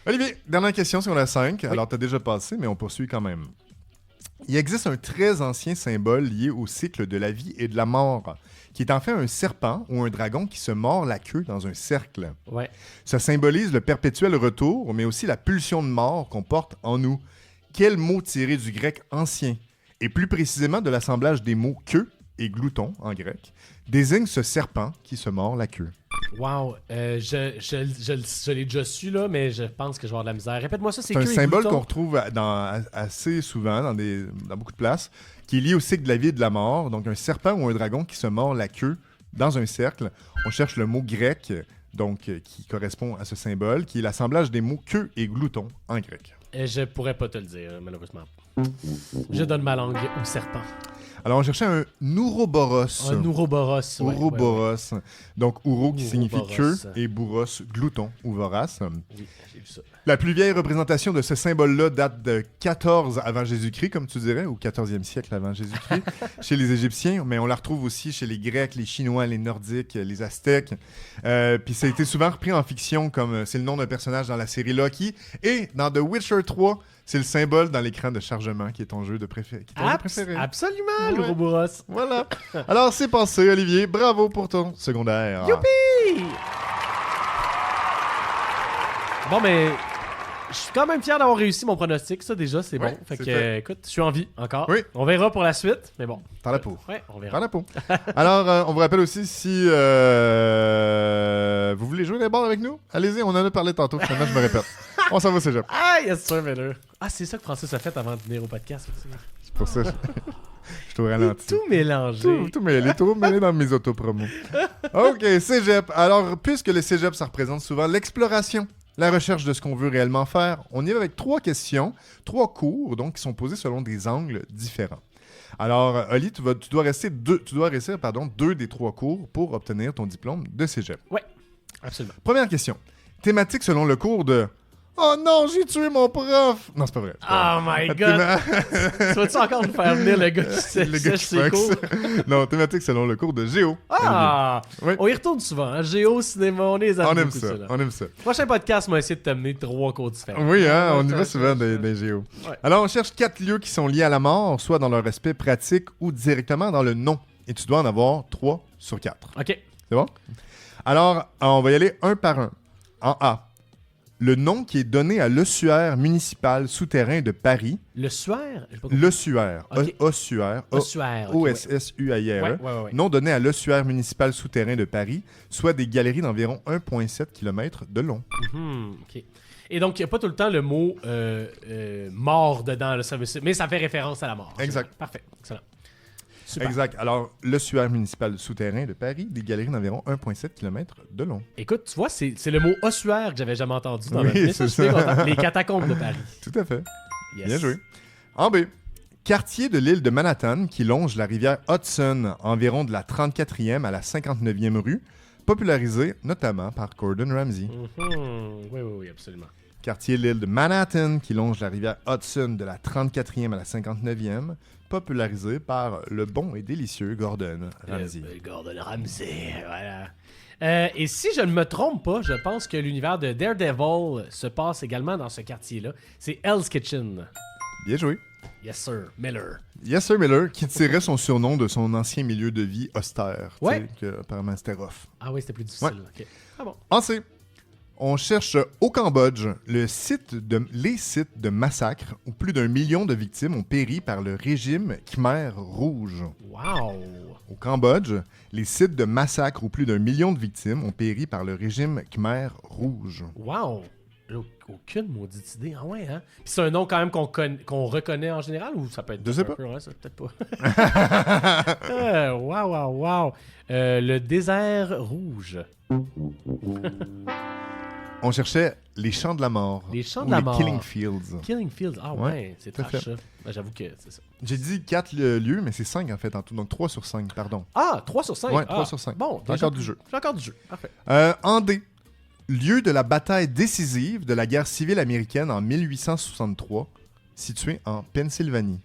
Olivier, dernière question sur la 5. Alors, t'as déjà passé, mais on poursuit quand même. Il existe un très ancien symbole lié au cycle de la vie et de la mort, qui est en fait un serpent ou un dragon qui se mord la queue dans un cercle. Ouais. Ça symbolise le perpétuel retour, mais aussi la pulsion de mort qu'on porte en nous. Quel mot tiré du grec ancien, et plus précisément de l'assemblage des mots queue et glouton en grec, désigne ce serpent qui se mord la queue? Wow. Je l'ai déjà su, là, mais je pense que je vais avoir de la misère. Répète-moi ça, C'est un queue et symbole glouton? qu'on retrouve assez souvent dans beaucoup de places, qui est lié au cycle de la vie et de la mort. Donc, un serpent ou un dragon qui se mord la queue dans un cercle. On cherche le mot grec, donc qui correspond à ce symbole, qui est l'assemblage des mots queue et glouton en grec. Je pourrais pas te le dire, malheureusement. Je donne ma langue au serpent. Alors, on cherchait un Ouroboros. Un Ouroboros. ouais, Ouroboros. Donc, Ouro qui signifie Ouroboros. queue et Boros, glouton ou vorace. Oui, j'ai vu ça. La plus vieille représentation de ce symbole-là date de 14 avant Jésus-Christ, comme tu dirais, ou 14e siècle avant Jésus-Christ, chez les Égyptiens, mais on la retrouve aussi chez les Grecs, les Chinois, les Nordiques, les Aztèques. Puis ça a été souvent repris en fiction, comme c'est le nom d'un personnage dans la série Loki. Et dans The Witcher 3, c'est le symbole dans l'écran de chargement qui est ton jeu de préféré. Absolument, Ouais. l'Ouroboros. Voilà. Alors, c'est passé, Olivier. Bravo pour ton secondaire. Youpi! Bon, mais je suis quand même fier d'avoir réussi mon pronostic. Ça, déjà, c'est Ouais, bon. Fait c'est que, fait. écoute, je suis en vie encore. Oui. On verra pour la suite, mais bon. T'as la peau. Ouais, on verra. Dans la peau. Alors, on vous rappelle aussi, si vous voulez jouer les bords avec nous, allez-y, on en a parlé tantôt, finalement, je me répète. On s'en va au cégep. Ah, yes, sir, Miller. Ah, c'est ça que Francis a fait avant de venir au podcast. Aussi. C'est pour ça que je te ralentis. Tout mélangé. Tout mêlé, tout mêlé dans mes autopromos. OK, cégep. Alors, puisque le cégep, ça représente souvent l'exploration, la recherche de ce qu'on veut réellement faire, on y va avec 3 questions, 3 cours, donc, qui sont posés selon des angles différents. Alors, Oli, tu dois réussir deux des 3 cours pour obtenir ton diplôme de cégep. Oui, absolument. Première question. Thématique selon le cours de... Oh non, j'ai tué mon prof! Non, c'est pas vrai. Oh my God! Tu vas-tu encore nous faire venir le gars qui sèche ses cours? Non, thématique selon le cours de géo. Ah! Oui. On y retourne souvent. Hein? Géo, cinéma, on les aime. On aime ça. Prochain podcast, on va essayer de t'amener 3 cours différents. Oui, hein, on y va souvent des géos. Ouais. Alors, on cherche 4 lieux qui sont liés à la mort, soit dans leur aspect pratique ou directement dans le nom. Et tu dois en avoir 3 sur 4. OK. C'est bon? Alors, on va y aller un par un. En A. Le nom qui est donné à l'ossuaire municipal souterrain de Paris. L'ossuaire? L'ossuaire. Okay. Ossuaire. Ossuaire. O-S-S-U-A-I-R. Ouais. Nom donné à l'ossuaire municipal souterrain de Paris, soit des galeries d'environ 1,7 km de long. OK. Et donc, il n'y a pas tout le temps le mot mort dedans, là, mais ça fait référence à la mort. Exact. Parfait. Excellent. Super. Exact. Alors, l'ossuaire municipal souterrain de Paris, des galeries d'environ 1,7 km de long. Écoute, tu vois, c'est le mot ossuaire que j'avais jamais entendu dans oui, c'est ça. Les catacombes de Paris. Tout à fait. Yes. Bien joué. En B. Quartier de l'île de Manhattan qui longe la rivière Hudson, environ de la 34e à la 59e rue, popularisé notamment par Gordon Ramsay. Oui, absolument. Quartier de l'île de Manhattan qui longe la rivière Hudson de la 34e à la 59e, popularisé par le bon et délicieux Gordon Ramsay. Gordon Ramsay, voilà. Et si je ne me trompe pas, je pense que l'univers de Daredevil se passe également dans ce quartier-là. C'est Hell's Kitchen. Bien joué. Yes, sir. Miller. Yes, sir, Miller, qui tirait son surnom de son ancien milieu de vie austère. Ouais. Que, apparemment, c'était rough. Ah oui, c'était plus difficile. Ouais. Okay. Ah bon. En C. On cherche au Cambodge les sites de massacres où plus d'1 million de victimes ont péri par le régime Khmer Rouge. Wow! Au Cambodge, les sites de massacres où plus d'1 million de victimes ont péri par le régime Khmer Rouge. Wow! J'ai aucune maudite idée. Ah ouais, hein? Puis c'est un nom quand même qu'on reconnaît en général ou ça peut être... Je sais pas. Ouais, ça peut-être pas. Wow. Le désert rouge. On cherchait les champs de la mort. Les champs de la mort. Killing Fields. Killing Fields. Ah ouais, c'est trash ça. Ben, j'avoue que c'est ça. J'ai dit 4 lieux, mais c'est 5 en fait en tout. Donc 3 sur 5, pardon. Ah, 3 sur 5? Ouais, 3 sur 5. Bon, j'ai encore du jeu. J'ai encore du jeu. Parfait. En D. Lieu de la bataille décisive de la guerre civile américaine en 1863, situé en Pennsylvanie.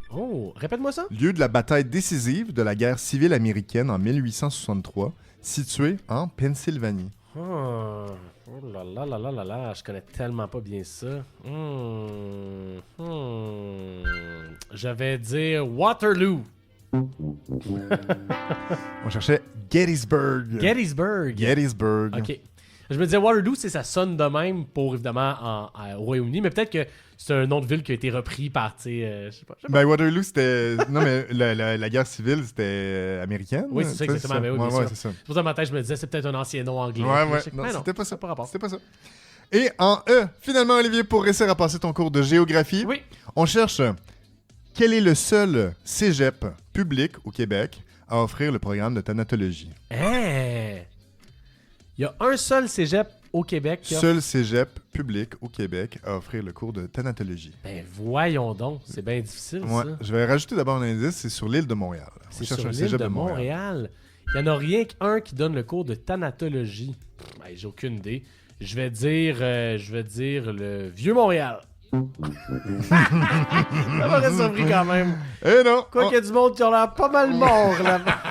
Oh, répète-moi ça. Lieu de la bataille décisive de la guerre civile américaine en 1863, situé en Pennsylvanie. Oh là là, je connais tellement pas bien ça. Je vais dire Waterloo. On cherchait Gettysburg. Gettysburg. OK. Je me disais Waterloo, ça sonne de même pour, évidemment, au Royaume-Uni, mais peut-être que c'est un nom de ville qui a été repris par, je sais pas. Ben, Waterloo, c'était... Non, mais la guerre civile, c'était américaine. Oui, c'est ça, exactement. Mais oui, bien sûr. C'est ça. C'est pour ça, ma tête, je me disais, c'est peut-être un ancien nom anglais. Ouais. Non, c'était pas ça. C'était pas ça. Et en E, finalement, Olivier, pour réussir à passer ton cours de géographie, oui. On cherche quel est le seul cégep public au Québec à offrir le programme de thanatologie. Il y a un seul cégep au Québec. Seul cégep public au Québec à offrir le cours de thanatologie. Ben voyons donc, c'est bien difficile ça. Je vais rajouter d'abord un indice, c'est sur l'île de Montréal. C'est sur l'île de Montréal. Il n'y en a rien qu'un qui donne le cours de thanatologie. J'ai aucune idée. Je vais dire le Vieux-Montréal. Ça m'aurait surpris quand même. Eh non! Quoi qu'il y a du monde qui a l'air pas mal mort là-bas.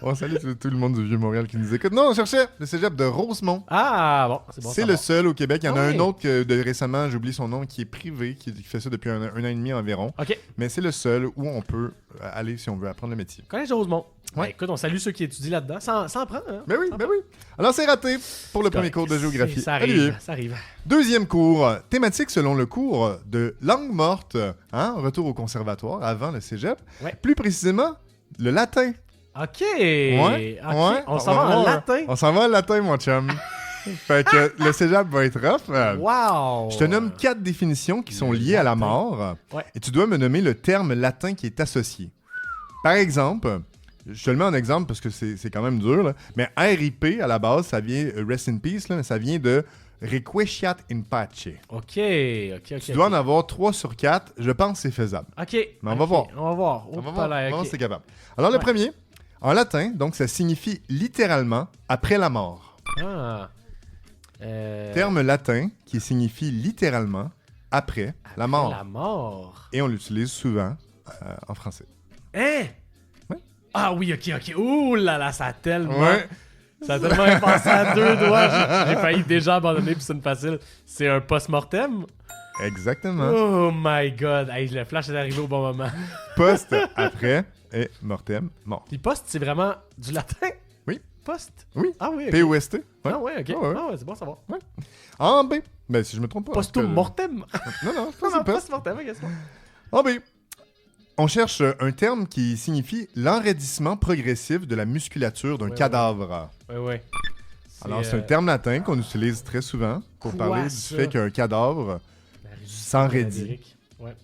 On salue tout le monde du Vieux-Montréal qui nous écoute. Non, on cherchait le cégep de Rosemont. Ah, bon, c'est bon. C'est le seul au Québec. Il y en a un autre de récemment, j'oublie son nom, qui est privé, qui fait ça depuis un an et demi environ. OK. Mais c'est le seul où on peut aller si on veut apprendre le métier. Collège de Rosemont. Ouais. Ben, écoute, on salue ceux qui étudient là-dedans. Ça en prend, hein? Ben oui. Alors, c'est raté pour le premier cours de géographie. Ça arrive. Deuxième cours, thématique selon le cours de langue morte. Retour au conservatoire avant le cégep. Ouais. Plus précisément, le latin. OK. Ouais. On s'en va en latin. On s'en va en latin, mon chum. Fait que le cégep va être rough. Wow. Je te nomme 4 définitions qui sont liées à la mort. Ouais. Et tu dois me nommer le terme latin qui est associé. Par exemple, je te le mets en exemple parce que c'est quand même dur, là, mais RIP, à la base, ça vient, Rest in Peace, là, mais ça vient de Requiescat in pace. OK. Tu dois en avoir 3 sur 4. Je pense que c'est faisable. OK. Mais on va voir. On va voir. On va voir si c'est capable. Alors, le premier, en latin, donc ça signifie littéralement « après la mort ». Terme latin qui signifie littéralement « après la mort ». La mort. Et on l'utilise souvent en français. Hein? Oui. Ah oui, OK. Ouh là là, ça a tellement... Ouais. Ça a tellement passé à 2 doigts. J'ai failli déjà abandonner, puis c'est une facile. C'est un post-mortem? Exactement. Oh my God. Hey, le flash est arrivé au bon moment. Post, après et mortem, mort. Puis post, c'est vraiment du latin? Oui. Post? Oui. Ah oui, OK. P-O-S-T. Ouais. Ah ouais, OK. Ah ouais. Ah ouais, c'est bon à savoir. Ouais. En B. Ben, si je me trompe pas. Postum mortem? Non, je pense que c'est post. Post-mortem, OK, c'est bon. En B. On cherche un terme qui signifie l'enraidissement progressif de la musculature d'un cadavre. Oui. Alors, c'est un terme latin qu'on utilise très souvent pour parler du fait qu'un cadavre s'enraidit. Ouais.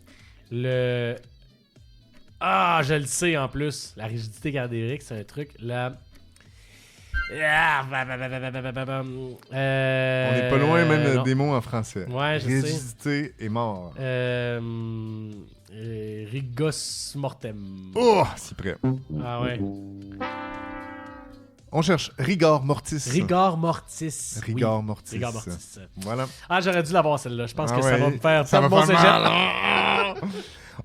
Je le sais en plus. La rigidité cadavérique, c'est un truc. On n'est pas loin même des mots en français. Ouais, je sais. Rigidité et mort. Rigos mortem. Oh, si près. Ah ouais. On cherche rigor mortis. Rigor mortis. Rigor mortis. Rigor mortis. Voilà. Ah, j'aurais dû l'avoir celle-là. Je pense que ça va me faire ça va mon faire mal.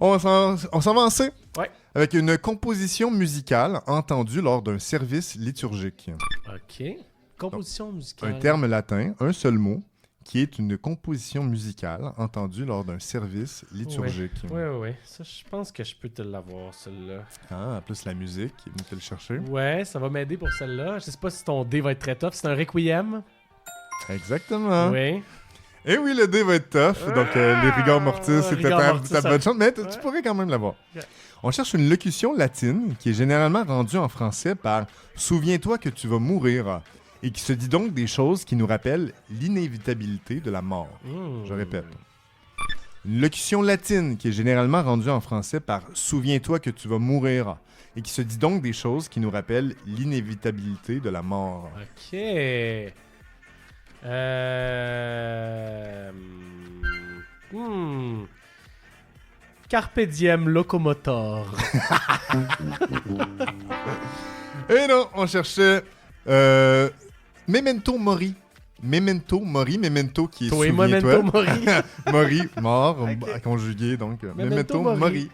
On s'en va en C. Ouais. Avec une composition musicale entendue lors d'un service liturgique. OK. Composition musicale. Un terme latin, un seul mot, qui est une composition musicale entendue lors d'un service liturgique. Oui. Ça, je pense que je peux te l'avoir, celle-là. Ah, en plus la musique, il va te le chercher. Ouais, ça va m'aider pour celle-là. Je sais pas si ton dé va être très tough. C'est un requiem. Exactement. Oui. Et oui, le dé va être tough. Donc, les rigor mortis, c'était ta bonne chance, mais tu pourrais quand même l'avoir. Okay. On cherche une locution latine qui est généralement rendue en français par « Souviens-toi que tu vas mourir » et qui se dit donc des choses qui nous rappellent l'inévitabilité de la mort. Je répète. Une locution latine qui est généralement rendue en français par « Souviens-toi que tu vas mourir » et qui se dit donc des choses qui nous rappellent l'inévitabilité de la mort. OK. Carpe diem locomotor. Et non, on cherchait Memento Mori. Memento Mori, Memento qui est souviens-toi. Memento Mori. Mori, mort, conjugué, donc Memento Mori.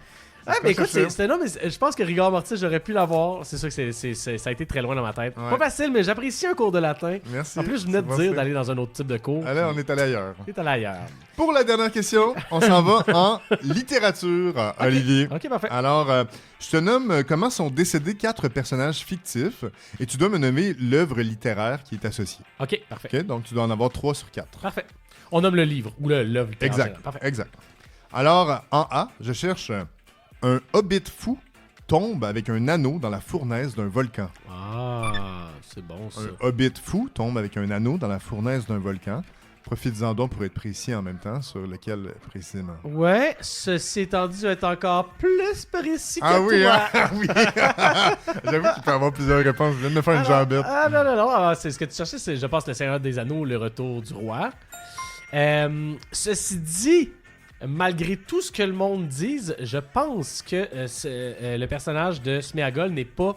Ah, mais écoute, non, mais je pense que rigor mortis, j'aurais pu l'avoir. C'est sûr que ça a été très loin dans ma tête. Ouais. Pas facile, mais j'apprécie un cours de latin. Merci. En plus, je venais de dire d'aller dans un autre type de cours. Allez, on est allé ailleurs. On est allé ailleurs. Pour la dernière question, on s'en va en littérature, Olivier. Ok, parfait. Alors, je te nomme comment sont décédés 4 personnages fictifs et tu dois me nommer l'œuvre littéraire qui est associée. Ok, parfait. Okay, donc, tu dois en avoir 3 sur 4. Parfait. On nomme le livre ou l'œuvre littéraire. Exact. Alors, en A, je cherche... Un hobbit fou tombe avec un anneau dans la fournaise d'un volcan. Ah, c'est bon ça. Un hobbit fou tombe avec un anneau dans la fournaise d'un volcan. Profites-en donc pour être précis en même temps sur lequel précisément. Ouais, ceci étant dit, je vais être encore plus précis que toi. Ah oui, j'avoue qu'il peut y avoir plusieurs réponses. Je viens de me faire une jambette. Ah non. Alors, c'est ce que tu cherchais, c'est, je pense, le Seigneur des Anneaux, le retour du roi. Ceci dit... Malgré tout ce que le monde dise, je pense que le personnage de Sméagol n'est pas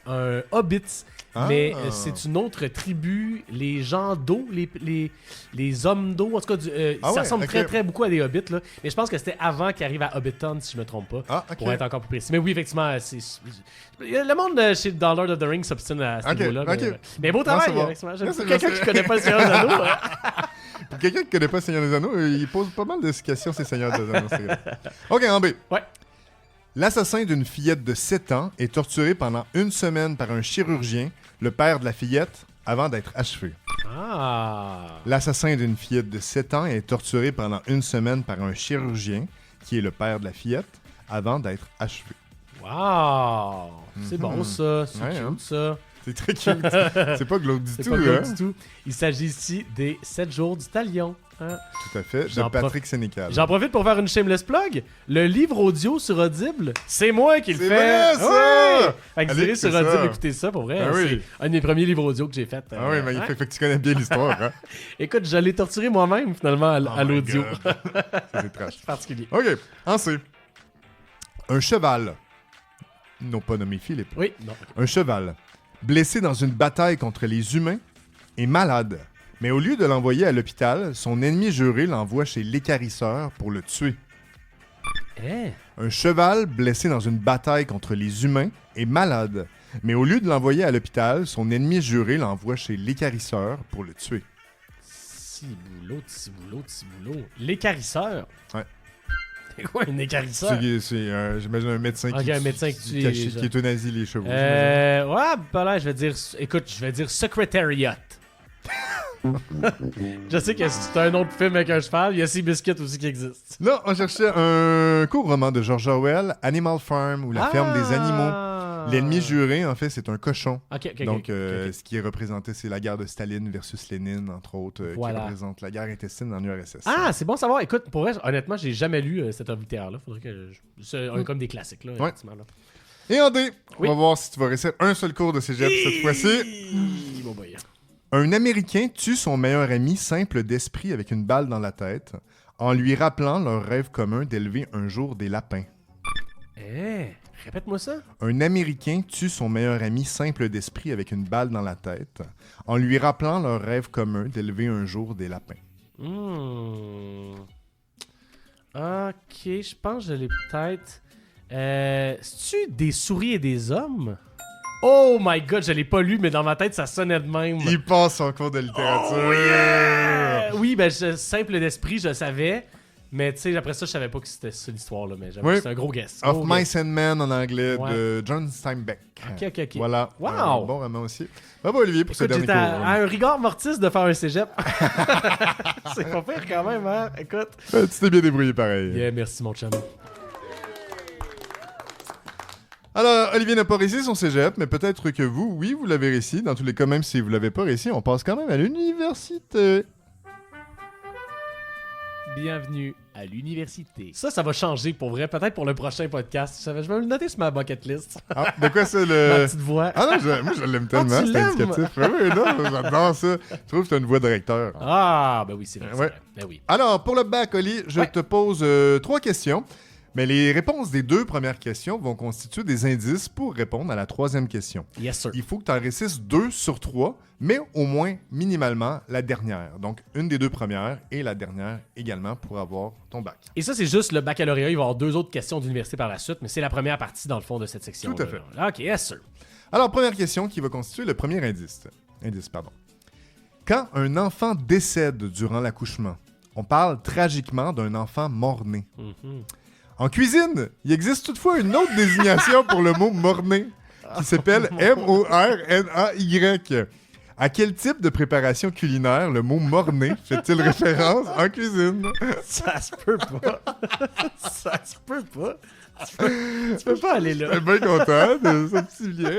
un hobbit, mais c'est une autre tribu, les gens d'eau, les hommes d'eau, en tout cas, ça ressemble très beaucoup à des hobbits, là. Mais je pense que c'était avant qu'il arrive à Hobbiton, si je me trompe pas, pour être encore plus précis. Mais oui, effectivement, le monde dans Lord of the Rings s'obstine à ce niveau-là. Mais beau travail, effectivement. J'ai quelqu'un qui connaît pas le Seigneur des Anneaux. Pour quelqu'un qui connaît pas le Seigneur des Anneaux, il pose pas mal de questions, ces Seigneurs des Anneaux. OK, en B. Ouais. L'assassin d'une fillette de 7 ans est torturé pendant 1 semaine par un chirurgien, le père de la fillette, avant d'être achevé. Ah. L'assassin d'une fillette de 7 ans est torturé pendant 1 semaine par un chirurgien, qui est le père de la fillette, avant d'être achevé. Wow! C'est bon ça, c'est cute ça. C'est très cute. C'est pas glauque du C'est tout, pas hein? glauque du tout. Il s'agit ici des 7 jours du talion. Hein? Tout à fait, de Patrick Sénécal. J'en profite pour faire une shameless plug. Le livre audio sur Audible, c'est moi qui le fais. C'est vrai, ça! Ouais! Fait que vous Allez, irez sur c'est ça. Audible écouter ça, pour vrai. Ah oui. C'est un des premiers livres audio que j'ai fait. Ah oui, magnifique. Fait que tu connais bien l'histoire, hein? Écoute, je l'ai torturé moi-même, finalement, à l'audio. C'est trash. C'est particulier. OK, en C. Un cheval. Non, pas nommé Philippe. Oui, non. Un cheval, blessé dans une bataille contre les humains, est malade. Mais au lieu de l'envoyer à l'hôpital, son ennemi juré l'envoie chez l'équarrisseur pour le tuer. Eh? Un cheval blessé dans une bataille contre les humains est malade. Mais au lieu de l'envoyer à l'hôpital, son ennemi juré l'envoie chez l'équarrisseur pour le tuer. Ciboulot. L'équarrisseur? Ouais. C'est quoi un équarrisseur? J'imagine un médecin Ok, un médecin qui euthanasie les chevaux. Ouais, ben là, je vais dire secretariat. Je sais que c'est un autre film avec un cheval. Il y a Seabiscuit aussi qui existe. Là, on cherchait un court roman de George Orwell, Animal Farm, ou La ferme des animaux. L'ennemi juré, en fait, c'est un cochon. Donc, ce qui est représenté, c'est la guerre de Staline versus Lénine, entre autres, qui représente la guerre intestine dans l'URSS. Ah, c'est bon de savoir. Écoute, pour vrai, honnêtement, j'ai jamais lu cette œuvre littéraire-là. Faudrait que c'est comme des classiques, là. Ouais. Là. Et en D, Oui. on va voir si tu vas réussir un seul cours de cégep cette fois-ci. Bon boy. Un Américain tue son meilleur ami simple d'esprit avec une balle dans la tête, en lui rappelant leur rêve commun d'élever un jour des lapins. Répète-moi ça. Un Américain tue son meilleur ami simple d'esprit avec une balle dans la tête, en lui rappelant leur rêve commun d'élever un jour des lapins. Ok, je pense que je l'ai peut-être. C'est-tu des souris et des hommes? Oh my god, je l'ai pas lu, mais dans ma tête, ça sonnait de même. Il passe son cours de littérature. Oh, yeah! Oui, ben, simple d'esprit, je savais. Mais tu sais, après ça, je savais pas que c'était ça l'histoire, là. Mais j'avoue que c'était un gros guess. Of Mice and Men en anglais de John Steinbeck. Ok. Voilà. Wow! Un bon roman aussi. Bravo Olivier pour ce dernier j'étais cours. à un rigor mortis de faire un cégep. C'est pas pire quand même, hein? Écoute. Tu t'es bien débrouillé pareil. Yeah, merci mon chum. Alors, Olivier n'a pas réussi son cégep, mais peut-être que vous, oui, vous l'avez réussi. Dans tous les cas, même si vous l'avez pas réussi, on passe quand même à l'université. Bienvenue à l'université. Ça va changer pour vrai, peut-être pour le prochain podcast. Je vais me le noter sur ma bucket list. Ah, de quoi c'est Ma petite voix. Ah non, moi je l'aime tellement, tu c'est l'aimes? indicatif. Oui, non, j'adore ça. Je trouve que c'est une voix de recteur. Ah, ben oui, c'est vrai. Ouais. Ben oui. Alors, pour le bac, Oli, je te pose 3 questions. Mais les réponses des 2 premières questions vont constituer des indices pour répondre à la 3e question. Yes, sir. Il faut que tu en réussisses 2 sur 3, mais au moins minimalement la dernière. Donc, une des 2 premières et la dernière également pour avoir ton bac. Et ça, c'est juste le baccalauréat. Il va y avoir 2 autres questions d'université par la suite, mais c'est la première partie, dans le fond, de cette section. Tout à fait. OK, yes, sir. Alors, première question qui va constituer le premier indice. Quand un enfant décède durant l'accouchement, on parle tragiquement d'un enfant mort-né. En cuisine, il existe toutefois une autre désignation pour le mot mort-né qui s'appelle M-O-R-N-A-Y. À quel type de préparation culinaire le mot mort-né fait-il référence en cuisine? Ça se peut pas. Ça se peut pas. Tu peux pas aller là. Je suis bien content de ce petit lien.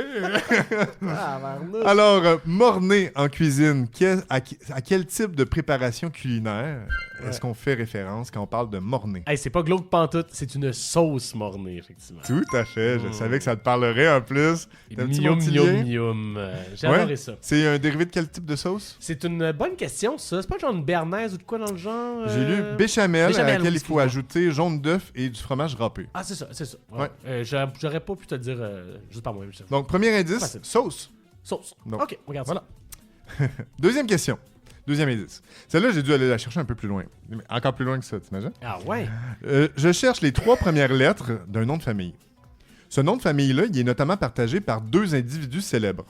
Alors, mort-né en cuisine, à quel type de préparation culinaire est-ce qu'on fait référence quand on parle de mort-né? Hey, c'est pas glauque pantoute, c'est une sauce mornée, effectivement. Tout à fait. Je savais que ça te parlerait en plus. Mium. J'ai adoré ça. C'est un dérivé de quel type de sauce? C'est une bonne question, ça. C'est pas genre une béarnaise ou de quoi dans le genre? J'ai lu béchamel à laquelle oui, il faut ajouter jaune d'œuf et du fromage râpé. Ah, c'est ça. Ouais. J'aurais pas pu te le dire juste par moi. Donc, premier indice, sauce. Sauce. Donc, OK, regarde ça. Deuxième question. Deuxième indice. Celle-là, j'ai dû aller la chercher un peu plus loin. Encore plus loin que ça, t'imagines? Ah ouais? Je cherche les 3 premières lettres d'un nom de famille. Ce nom de famille-là, il est notamment partagé par 2 individus célèbres.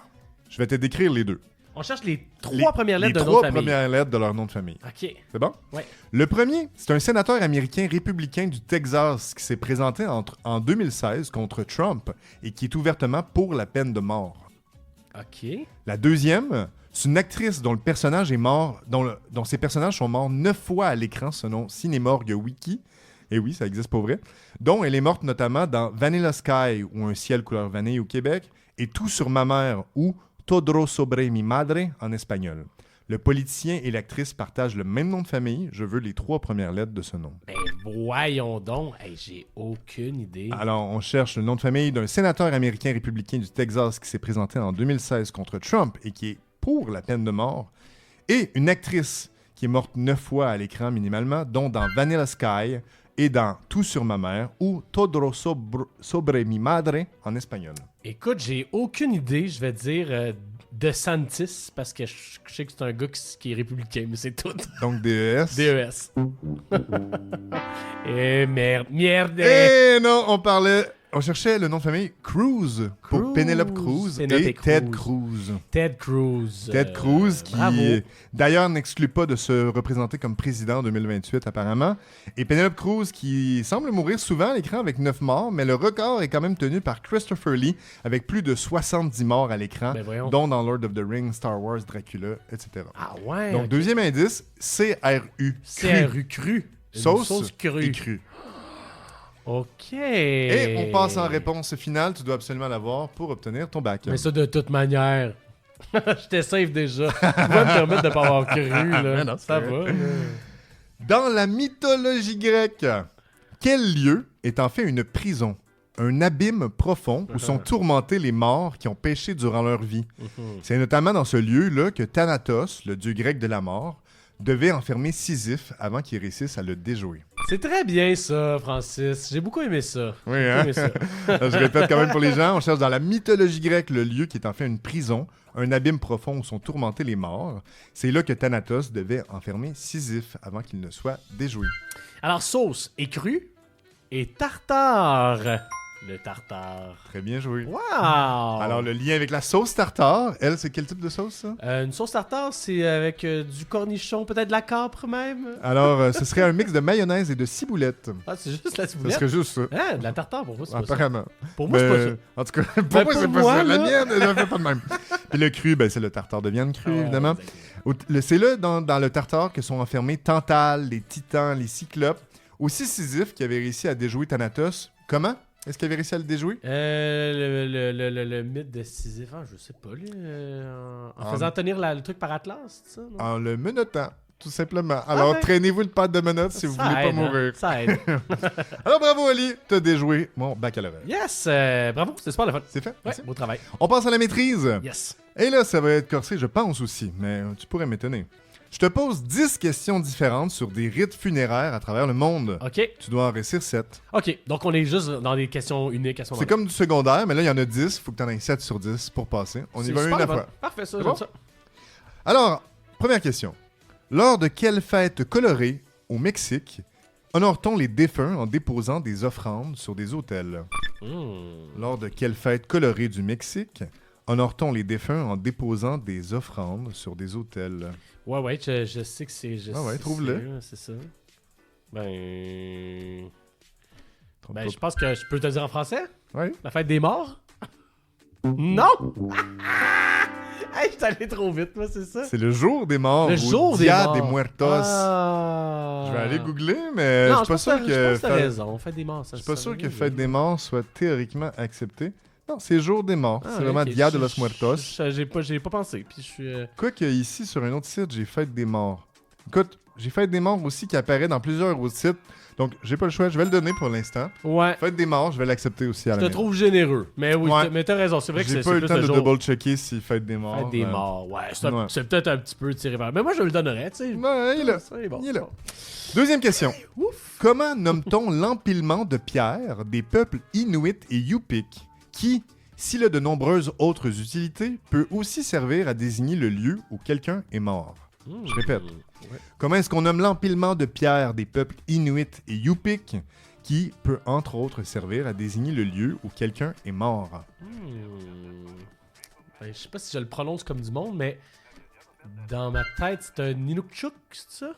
Je vais te décrire les 2. On cherche les 3 premières lettres d'un nom de Les 3 famille. premières lettres de leur nom de famille. OK. C'est bon? Ouais. Le premier, c'est un sénateur américain républicain du Texas qui s'est présenté en 2016 contre Trump et qui est ouvertement pour la peine de mort. OK. La deuxième, c'est une actrice dont le personnage est mort, dont ses personnages sont morts 9 fois à l'écran selon Cinemorgue Wiki. Et oui, ça existe pour vrai. Dont elle est morte notamment dans Vanilla Sky ou Un ciel couleur vanille au Québec et Tout sur ma mère ou Todo sobre mi madre en espagnol. Le politicien et l'actrice partagent le même nom de famille. Je veux les 3 premières lettres de ce nom. Ben voyons donc. Hey, j'ai aucune idée. Alors, on cherche le nom de famille d'un sénateur américain républicain du Texas qui s'est présenté en 2016 contre Trump et qui est pour la peine de mort. Et une actrice qui est morte 9 fois à l'écran minimalement, dont dans Vanilla Sky et dans Tout sur ma mère ou Todo sobre mi madre en espagnol. Écoute, j'ai aucune idée. Je vais dire DeSantis parce que je sais que c'est un gars qui est républicain, mais c'est tout. Donc DES. DES. Et merde. Eh non, on cherchait le nom de famille Cruz pour Penelope Cruz et Ted Cruz. Ted Cruz. Ted Cruz qui, bravo. d'ailleurs, n'exclut pas de se représenter comme président en 2028, apparemment. Et Penelope Cruz qui semble mourir souvent à l'écran avec 9 morts, mais le record est quand même tenu par Christopher Lee avec plus de 70 morts à l'écran, dont dans Lord of the Rings, Star Wars, Dracula, etc. Ah ouais. Donc, deuxième indice, CRU. CRU cru. Sauce crue. Et crue. OK. Et on passe en réponse finale. Tu dois absolument l'avoir pour obtenir ton bac. Mais ça, de toute manière, j'étais safe déjà. Tu vas me permettre de ne pas avoir cru, là. Non, ça va. Là. Dans la mythologie grecque, quel lieu est en fait une prison? Un abîme profond où sont tourmentés les morts qui ont péché durant leur vie. C'est notamment dans ce lieu-là que Thanatos, le dieu grec de la mort, devait enfermer Sisyphe avant qu'il réussisse à le déjouer. C'est très bien ça, Francis. J'ai beaucoup aimé ça. Oui, hein? Je répète quand même pour les gens, on cherche dans la mythologie grecque le lieu qui est en fait une prison, un abîme profond où sont tourmentés les morts. C'est là que Thanatos devait enfermer Sisyphe avant qu'il ne soit déjoué. Alors, sauce et crue et tartare. Le tartare. Très bien joué. Wow! Alors, le lien avec la sauce tartare, elle, c'est quel type de sauce, ça? Une sauce tartare, c'est avec du cornichon, peut-être de la capre même. Alors, ce serait un mix de mayonnaise et de ciboulette. Ah, c'est juste la ciboulette? Ce serait juste ça. Ah, de la tartare, pour moi, c'est pas Apparemment. ça. Pour moi, c'est pas ça. En tout cas, pour moi, c'est pas ça. La mienne, je fais pas de même. Puis le cru, ben, c'est le tartare de viande crue, évidemment. C'est là, dans le tartare, que sont enfermés Tantale, les titans, les cyclopes. Aussi Sisyphe, qui avait réussi à déjouer Thanatos. Comment? Est-ce qu'il avait réussi à le déjouer? Le mythe de Sisyphe, je sais pas, lui. En faisant tenir le truc par Atlas, c'est ça? Non? En le menottant, tout simplement. Alors, traînez-vous le pad de menottes si vous voulez pas mourir. Ça aide. Alors, bravo, Ali, t'as déjoué mon baccalauréat. Yes! Bravo, c'était super le fun. C'est fait? Ouais, beau travail. On passe à la maîtrise. Yes. Et là, ça va être corsé, je pense aussi, mais tu pourrais m'étonner. Je te pose 10 questions différentes sur des rites funéraires à travers le monde. OK. Tu dois en réussir 7. OK, donc on est juste dans des questions uniques à ce moment-là. C'est comme du secondaire, mais là, il y en a 10. Il faut que tu en aies 7 sur 10 pour passer. On y va une à la fois. Parfait, ça, j'aime ça. Alors, première question. Lors de quelle fête colorée au Mexique honore-t-on les défunts en déposant des offrandes sur des autels? Lors de quelle fête colorée du Mexique honore-t-on les défunts en déposant des offrandes sur des autels? Ouais, je sais que c'est... trouve-le. C'est ça. Je pense que je peux te le dire en français? Oui. La fête des morts? Non! Hey, je suis allé trop vite, moi, c'est ça? C'est le jour des morts. Le jour des morts. Dia de Muertos. Je vais aller googler, mais je suis pas sûr que... Je pense que t'as raison. Fête des morts, ça. Je suis pas sûr que Fête des morts soit théoriquement accepté. Non, c'est jour des morts. C'est vraiment Dia de los Muertos. J'ai pas pensé. Puis je suis. Quoique ici, sur un autre site, j'ai Fête des morts. Écoute, j'ai Fête des morts aussi qui apparaît dans plusieurs autres sites. Donc, j'ai pas le choix. Je vais le donner pour l'instant. Ouais. Fête des morts, je vais l'accepter aussi à la Je te trouve généreux. Mais oui, mais t'as raison. C'est vrai que c'est plus J'ai pas eu le temps de double-checker si Fête des morts. Fête des morts, ouais. C'est peut-être un petit peu tiré vers. Mais moi, je le donnerais, tu sais. Ouais, il est là. Il est là. Deuxième question. Ouf. Comment nomme-t-on l'empilement de pierres des peuples Inuit et Yupik qui, s'il a de nombreuses autres utilités, peut aussi servir à désigner le lieu où quelqu'un est mort? Je répète. Ouais. Comment est-ce qu'on nomme l'empilement de pierres des peuples Inuit et Yupik qui peut, entre autres, servir à désigner le lieu où quelqu'un est mort? Je sais pas si je le prononce comme du monde, mais dans ma tête, c'est un Inukchuk, c'est ça?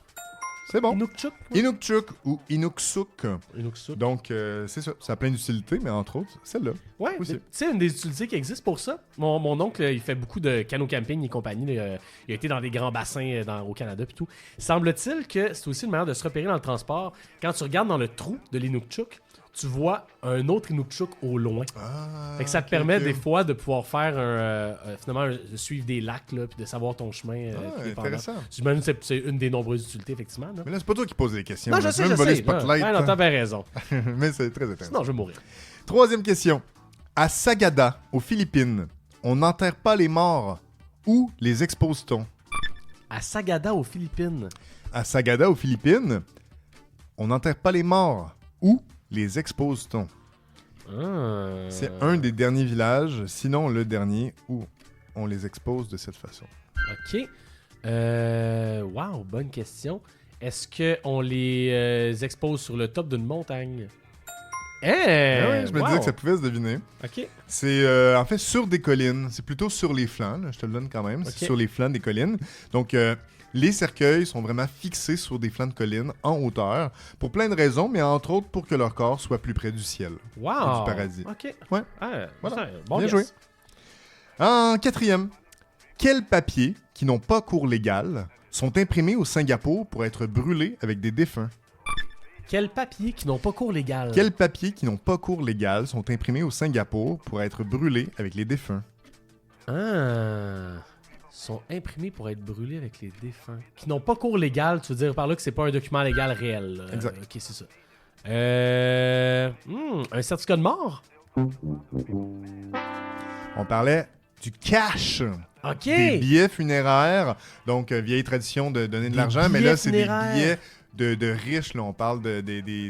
C'est bon. Inukchuk? Ouais. Inukchuk ou Inuksuk. Inukchuk. Donc, c'est ça. Ça a plein d'utilités, mais entre autres, celle-là. Ouais, tu sais, une des utilités qui existe pour ça. Mon oncle, il fait beaucoup de canot camping et compagnie. Il a été dans des grands bassins au Canada et tout. Semble-t-il que c'est aussi une manière de se repérer dans le transport. Quand tu regardes dans le trou de l'Inukchuk, tu vois un autre Inukshuk au loin. Fait que ça te ok, permet ok. des fois de pouvoir faire de suivre des lacs là, puis de savoir ton chemin. Intéressant. J'imagine que c'est une des nombreuses utilités, effectivement. Là. Mais là, c'est pas toi qui poses les questions. Non, là. je Tu sais, veux je me voler sais. le spotlight. Ouais, non, t'as bien raison. Mais c'est très intéressant. Sinon, je vais mourir. Troisième question. À Sagada, aux Philippines, on n'enterre pas les morts. Où les expose-t-on? À Sagada, aux Philippines. À Sagada, aux Philippines, on n'enterre pas les morts. Où les expose-t-on? C'est un des derniers villages, sinon le dernier, où on les expose de cette façon. OK. Wow, bonne question. Est-ce qu'on les expose sur le top d'une montagne? Ah ouais, je me wow. disais que ça pouvait se deviner. OK. C'est en fait sur des collines. C'est plutôt sur les flancs, là, je te le donne quand même. Ok. C'est sur les flancs des collines. Donc, les cercueils sont vraiment fixés sur des flancs de collines en hauteur pour plein de raisons, mais entre autres pour que leur corps soit plus près du ciel. Wow. Et du paradis. OK. Ouais. Ah, Voilà. ça, bon Bien guess. joué. En quatrième, quels papiers qui n'ont pas cours légal sont imprimés au Singapour pour être brûlés avec des défunts? Quels papiers qui n'ont pas cours légal? Quels papiers qui n'ont pas cours légal sont imprimés au Singapour pour être brûlés avec les défunts? Sont imprimés pour être brûlés avec les défunts. Qui n'ont pas cours légal, tu veux dire par là que c'est pas un document légal réel. Là. Exact. OK, c'est ça. Un certificat de mort? On parlait du cash. OK. Des billets funéraires. Donc, vieille tradition de donner de Des l'argent, mais billets là, c'est des funéraires. billets de riches. Là. On parle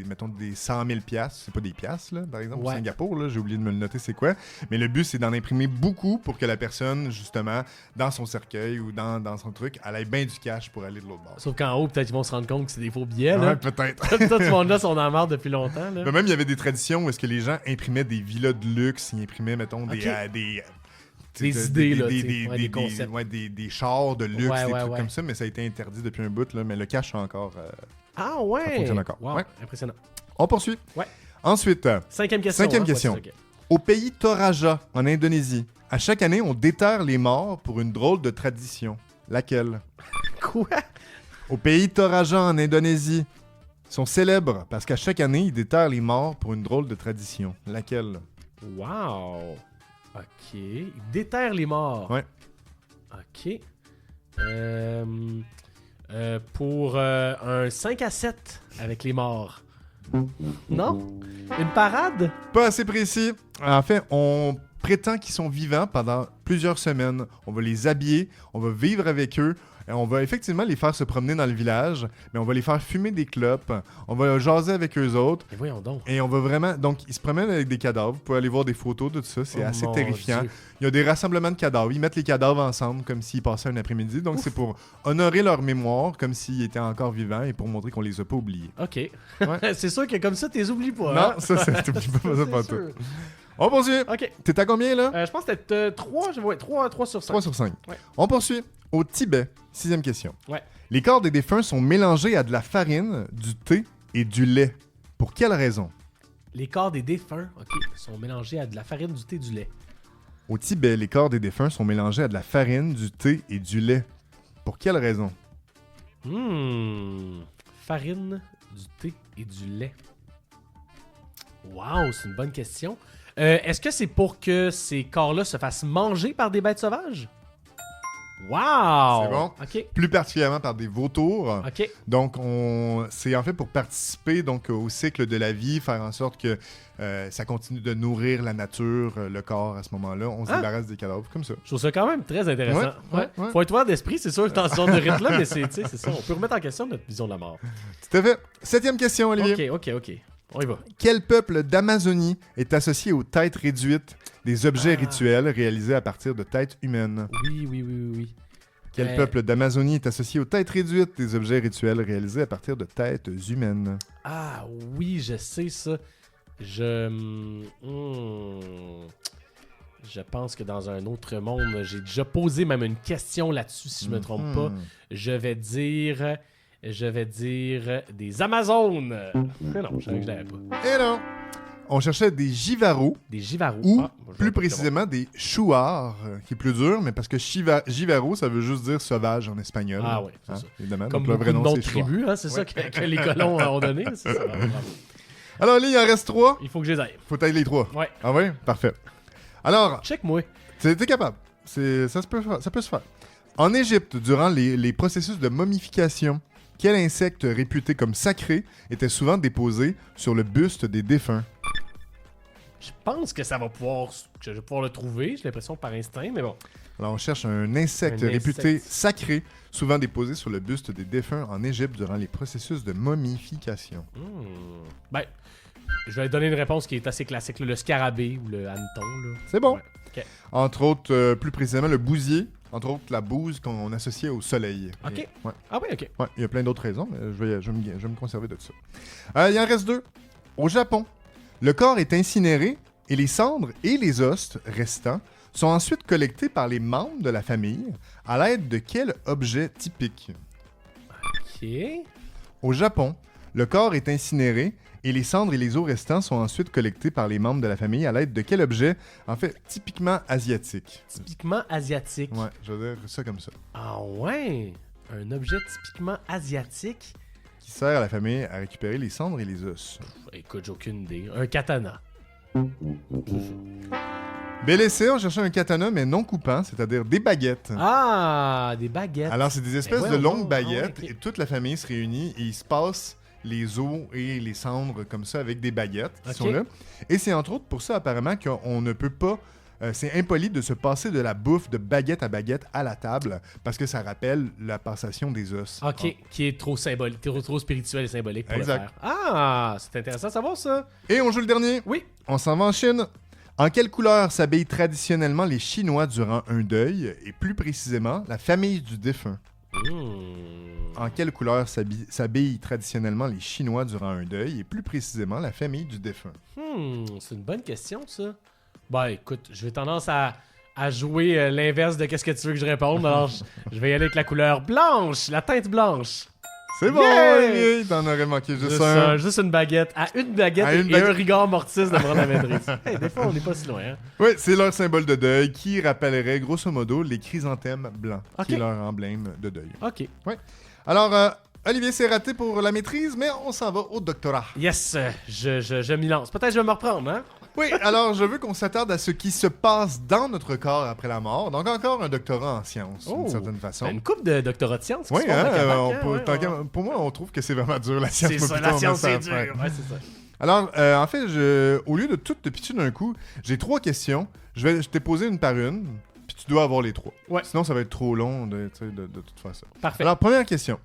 mettons, des 100 000 piastres. C'est pas des piastres, là, par exemple, Ouais. au Singapour. Là, j'ai oublié de me le noter, c'est quoi. Mais le but, c'est d'en imprimer beaucoup pour que la personne, justement, dans son cercueil ou dans son truc, elle ait bien du cash pour aller de l'autre bord. Sauf qu'en haut, peut-être qu'ils vont se rendre compte que c'est des faux billets. Là. Ouais, peut-être. Tout ce monde-là sont en marre depuis longtemps. Là. Mais même, il y avait des traditions où est-ce que les gens imprimaient des villas de luxe, ils imprimaient, mettons, Ok. des idées, là, tu sais. Ouais, des concepts. des chars de luxe, Ouais, des ouais, trucs ouais. comme ça, mais ça a été interdit depuis un bout, là, mais le cash encore. Ah Ça ouais! fonctionne encore. Wow, Ouais. impressionnant. On poursuit. Ouais. Ensuite, Cinquième question. Cinquième hein, question. voici, ok. au pays Toraja, en Indonésie, à chaque année, on déterre les morts pour une drôle de tradition. Laquelle? Quoi? Au pays Toraja, en Indonésie, ils sont célèbres parce qu'à chaque année, ils déterrent les morts pour une drôle de tradition. Laquelle? Wow! OK. Ils déterrent les morts. Ouais. OK. Pour un 5 à 7 avec les morts. Non? Une parade? Pas assez précis. En fait, on prétend qu'ils sont vivants pendant plusieurs semaines. On va les habiller, on va vivre avec eux. Et on va effectivement les faire se promener dans le village, mais on va les faire fumer des clopes. On va jaser avec eux autres. Mais voyons donc. Et on va vraiment... Donc, ils se promènent avec des cadavres. Vous pouvez aller voir des photos de tout ça. C'est Oh assez mon terrifiant. Dieu. Il y a des rassemblements de cadavres. Ils mettent les cadavres ensemble comme s'ils passaient un après-midi. Donc, c'est pour honorer leur mémoire comme s'ils étaient encore vivants et pour montrer qu'on les a pas oubliés. OK. Ouais. C'est sûr que comme ça, t'es oublies pas. Non, hein? ça, t'oublies pas ça pas tout. sûr. On poursuit. OK. T'es à combien, là? Je pense que c'était 3 sur 5. 3 sur 5. Ouais. On poursuit. Au Tibet, 6e question. Ouais. Les corps des défunts sont mélangés à de la farine, du thé et du lait. Pour quelle raison? Les corps des défunts, OK, sont mélangés à de la farine, du thé, du lait. Au Tibet, les corps des défunts sont mélangés à de la farine, du thé et du lait. Pour quelle raison? Farine, du thé et du lait. Wow, c'est une bonne question. Est-ce que c'est pour que ces corps-là se fassent manger par des bêtes sauvages? Wow! C'est bon. OK. Plus particulièrement par des vautours. OK. Donc, c'est en fait pour participer donc, au cycle de la vie, faire en sorte que ça continue de nourrir la nature, le corps à ce moment-là. On se débarrasse des cadavres comme ça. Je trouve ça quand même très intéressant. Ouais. Faut être ouvert d'esprit, c'est sûr, dans ce genre de rythme-là, mais c'est ça. On peut remettre en question notre vision de la mort. Tout à fait. 7e question, Olivier. OK. On y va. Quel peuple d'Amazonie est associé aux têtes réduites, des objets rituels réalisés à partir de têtes humaines? Oui. Quel peuple d'Amazonie est associé aux têtes réduites, des objets rituels réalisés à partir de têtes humaines? Ah oui, je sais ça. Je pense que dans un autre monde, j'ai déjà posé même une question là-dessus, si je me trompe pas. Je vais dire des Amazones. Mais non, je savais que je l'avais pas. Et non! On cherchait des Jivaros, Des Jivaros. ou Ah, moi, je plus vais pas précisément des Chouars, qui est plus dur, mais parce que Jivaro, ça veut juste dire sauvage en espagnol. Ah oui, c'est ça. Évidemment. Comme donc, le beaucoup vrai de nom, noms de c'est Chouar. tribus, hein, c'est ça que les colons ont donné. C'est ça. Alors, là, il en reste 3. Il faut que je les aille. Faut tailler les 3. Ouais. Ah ouais? Parfait. Alors, Check-moi. t'es capable. Ça peut se faire. En Égypte, durant les processus de momification, quel insecte réputé comme sacré était souvent déposé sur le buste des défunts? Je pense que ça va pouvoir... que je vais pouvoir le trouver. J'ai l'impression par instinct, mais bon. Alors, on cherche un insecte réputé sacré, souvent déposé sur le buste des défunts en Égypte durant les processus de momification. Ben, je vais donner une réponse qui est assez classique. Là, le scarabée ou le hanneton. Là. C'est bon. Ouais. Okay. Entre autres, plus précisément, le bousier. Entre autres, la bouse qu'on associait au soleil. OK. Et, ouais. Ah oui, OK. Ouais, il y a plein d'autres raisons, mais je vais me conserver de ça. Il en reste 2. Au Japon, le corps est incinéré et les cendres et les os restants sont ensuite collectés par les membres de la famille à l'aide de quel objet typique? OK. Au Japon, le corps est incinéré et les cendres et les os restants sont ensuite collectés par les membres de la famille à l'aide de quel objet? En fait, typiquement asiatique. Typiquement asiatique. Ouais, je vais dire ça comme ça. Ah ouais? Un objet typiquement asiatique? Qui sert à la famille à récupérer les cendres et les os. Écoute, j'ai aucune idée. Un katana. Bel essai, on cherchait un katana, mais non coupant, c'est-à-dire des baguettes. Ah, des baguettes. Alors, c'est des espèces Ben de ouais, longues ouais, baguettes, ouais, ok. et toute la famille se réunit, et il se passe les os et les cendres comme ça avec des baguettes qui Ok. sont là. Et c'est entre autres pour ça, apparemment, qu'on ne peut pas... c'est impoli de se passer de la bouffe de baguette à baguette à la table, parce que ça rappelle la passation des os. OK, qui est trop symbolique, trop spirituel et symbolique pour Exact. le faire. Ah, c'est intéressant à savoir ça. Et on joue le dernier. Oui. On s'en va en Chine. En quelle couleur s'habillent traditionnellement les Chinois durant un deuil, et plus précisément, la famille du défunt? En quelle couleur s'habillent traditionnellement les Chinois durant un deuil, et plus précisément, la famille du défunt? C'est une bonne question, ça. Ben, écoute, je vais tendance à jouer l'inverse de qu'est-ce que tu veux que je réponde. Alors, je vais y aller avec la couleur blanche, la teinte blanche. C'est bon, Yeah! Olivier! T'en aurais manqué juste un. Juste une baguette. À une baguette À une et un rigor mortis de prendre la maîtrise. Hey, des fois, on n'est pas si loin. Hein? Oui, c'est leur symbole de deuil qui rappellerait grosso modo les chrysanthèmes blancs, Ok. qui est leur emblème de deuil. OK. Alors, Olivier, c'est raté pour la maîtrise, mais on s'en va au doctorat. Yes, je m'y lance. Peut-être que je vais me reprendre, hein? Oui, alors je veux qu'on s'attarde à ce qui se passe dans notre corps après la mort. Donc encore un doctorat en sciences, d'une certaine façon. Une couple de doctorats de sciences. qui Oui, se font à Québec, on hein, peut- ouais, tant ouais. qu'à- pour moi, on trouve que c'est vraiment dur, la science. C'est Moi, ça, plutôt, la on science, met ça c'est à dur. faire. Ouais, c'est ça. Alors, en fait, au lieu de tout te pitcher d'un coup, j'ai 3 questions. Je t'ai posé une par une, puis tu dois avoir les 3. Ouais. Sinon, ça va être trop long de tout faire ça. Parfait. Alors, première question.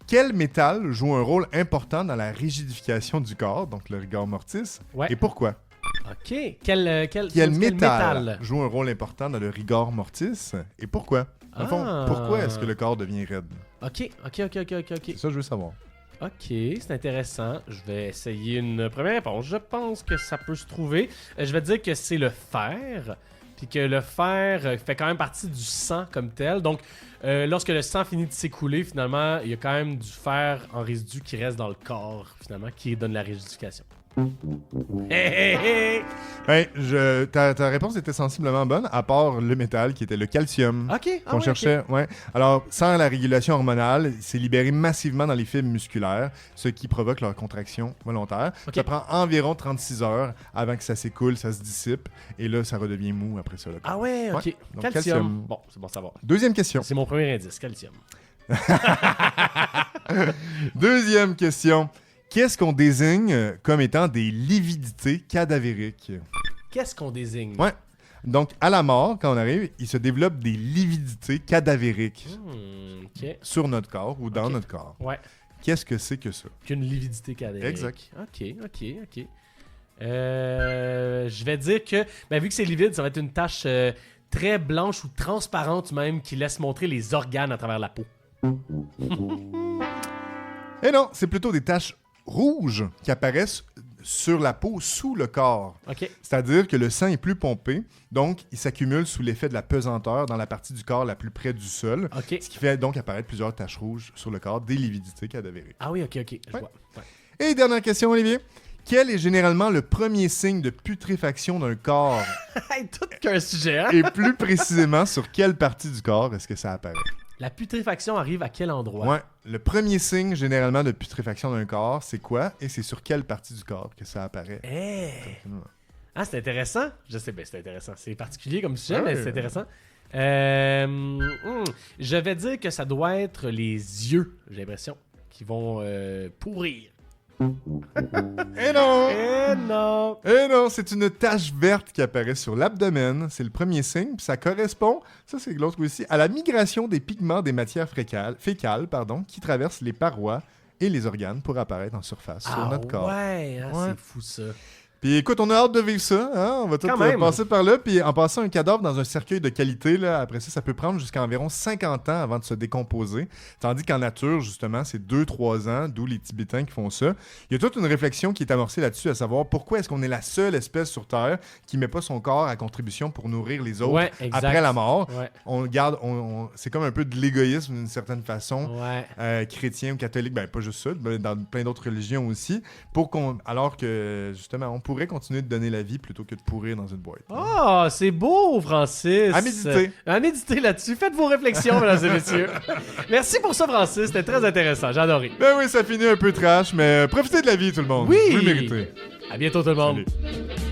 Quel métal joue un rôle important dans la rigidification du corps, donc le rigor mortis, Ouais. et pourquoi? OK. Quel Quel métal joue un rôle important dans le rigor mortis, et pourquoi? Dans le fond, Ah. pourquoi est-ce que le corps devient raide? OK. C'est ça que je veux savoir. OK, c'est intéressant. Je vais essayer une première réponse. Je pense que ça peut se trouver. Je vais dire que c'est le fer. Puis que le fer fait quand même partie du sang comme tel. Donc, lorsque le sang finit de s'écouler, finalement, il y a quand même du fer en résidu qui reste dans le corps, finalement, qui donne la rigidification. Hé, hé, hé! Ta réponse était sensiblement bonne, à part le métal qui était le calcium. OK, Qu'on cherchait, ouais. Alors, sans la régulation hormonale, c'est libéré massivement dans les fibres musculaires, ce qui provoque leur contraction volontaire. Ok. Ça prend environ 36 heures avant que ça s'écoule, ça se dissipe, et là, ça redevient mou après ça. le corps. Ah ouais, OK. Ouais, donc Calcium. calcium. Bon, c'est bon à savoir. Deuxième question. C'est mon premier indice, calcium. Deuxième question. Qu'est-ce qu'on désigne comme étant des lividités cadavériques? Qu'est-ce qu'on désigne? Ouais. Donc, à la mort, quand on arrive, il se développe des lividités cadavériques OK. sur notre corps ou dans Ok. notre corps. Ouais. Qu'est-ce que c'est que ça? Qu'une lividité cadavérique. Exact. OK. Je vais dire que, vu que c'est livide, ça va être une tache très blanche ou transparente même qui laisse montrer les organes à travers la peau. Eh non, c'est plutôt des taches rouges qui apparaissent sur la peau sous le corps. OK. C'est-à-dire que le sang est plus pompé, donc il s'accumule sous l'effet de la pesanteur dans la partie du corps la plus près du sol, OK. ce qui fait donc apparaître plusieurs taches rouges sur le corps, des lividités cadavériques. Ah oui, OK. Je Ouais. vois. Ouais. Et dernière question, Olivier. Quel est généralement le premier signe de putréfaction d'un corps? Hey, tout qu'un sujet, hein? Et plus précisément, sur quelle partie du corps est-ce que ça apparaît? La putréfaction arrive à quel endroit? Ouais. Le premier signe, généralement, de putréfaction d'un corps, c'est quoi? Et c'est sur quelle partie du corps que ça apparaît? Ah, c'est intéressant. Je sais, c'est intéressant. C'est particulier comme sujet, mais c'est intéressant. Je vais dire que ça doit être les yeux, j'ai l'impression, qui vont pourrir. Et non! Eh non! Eh non, c'est une tache verte qui apparaît sur l'abdomen. C'est le premier signe. Puis ça correspond, ça c'est l'autre aussi, à la migration des pigments des matières fécales, qui traversent les parois et les organes pour apparaître en surface sur notre corps. Ouais, c'est fou ça. Puis écoute, on a hâte de vivre ça, hein? On va tout passer par là, puis en passant un cadavre dans un cercueil de qualité, là, après ça peut prendre jusqu'à environ 50 ans avant de se décomposer, tandis qu'en nature, justement, c'est 2-3 ans, d'où les Tibétains qui font ça. Il y a toute une réflexion qui est amorcée là-dessus, à savoir pourquoi est-ce qu'on est la seule espèce sur Terre qui met pas son corps à contribution pour nourrir les autres après la mort. Ouais. On garde, c'est comme un peu de l'égoïsme d'une certaine façon, chrétien ou catholique, ben pas juste ça, dans plein d'autres religions aussi, alors que justement, on pourrait continuer de donner la vie plutôt que de pourrir dans une boîte. Oh, c'est beau, Francis! À méditer! À méditer là-dessus. Faites vos réflexions, mesdames et messieurs. Merci pour ça, Francis. C'était très intéressant. J'ai adoré. Ben oui, ça finit un peu trash, mais profitez de la vie, tout le monde. Oui! Vous le méritez. À bientôt, tout le monde. Salut.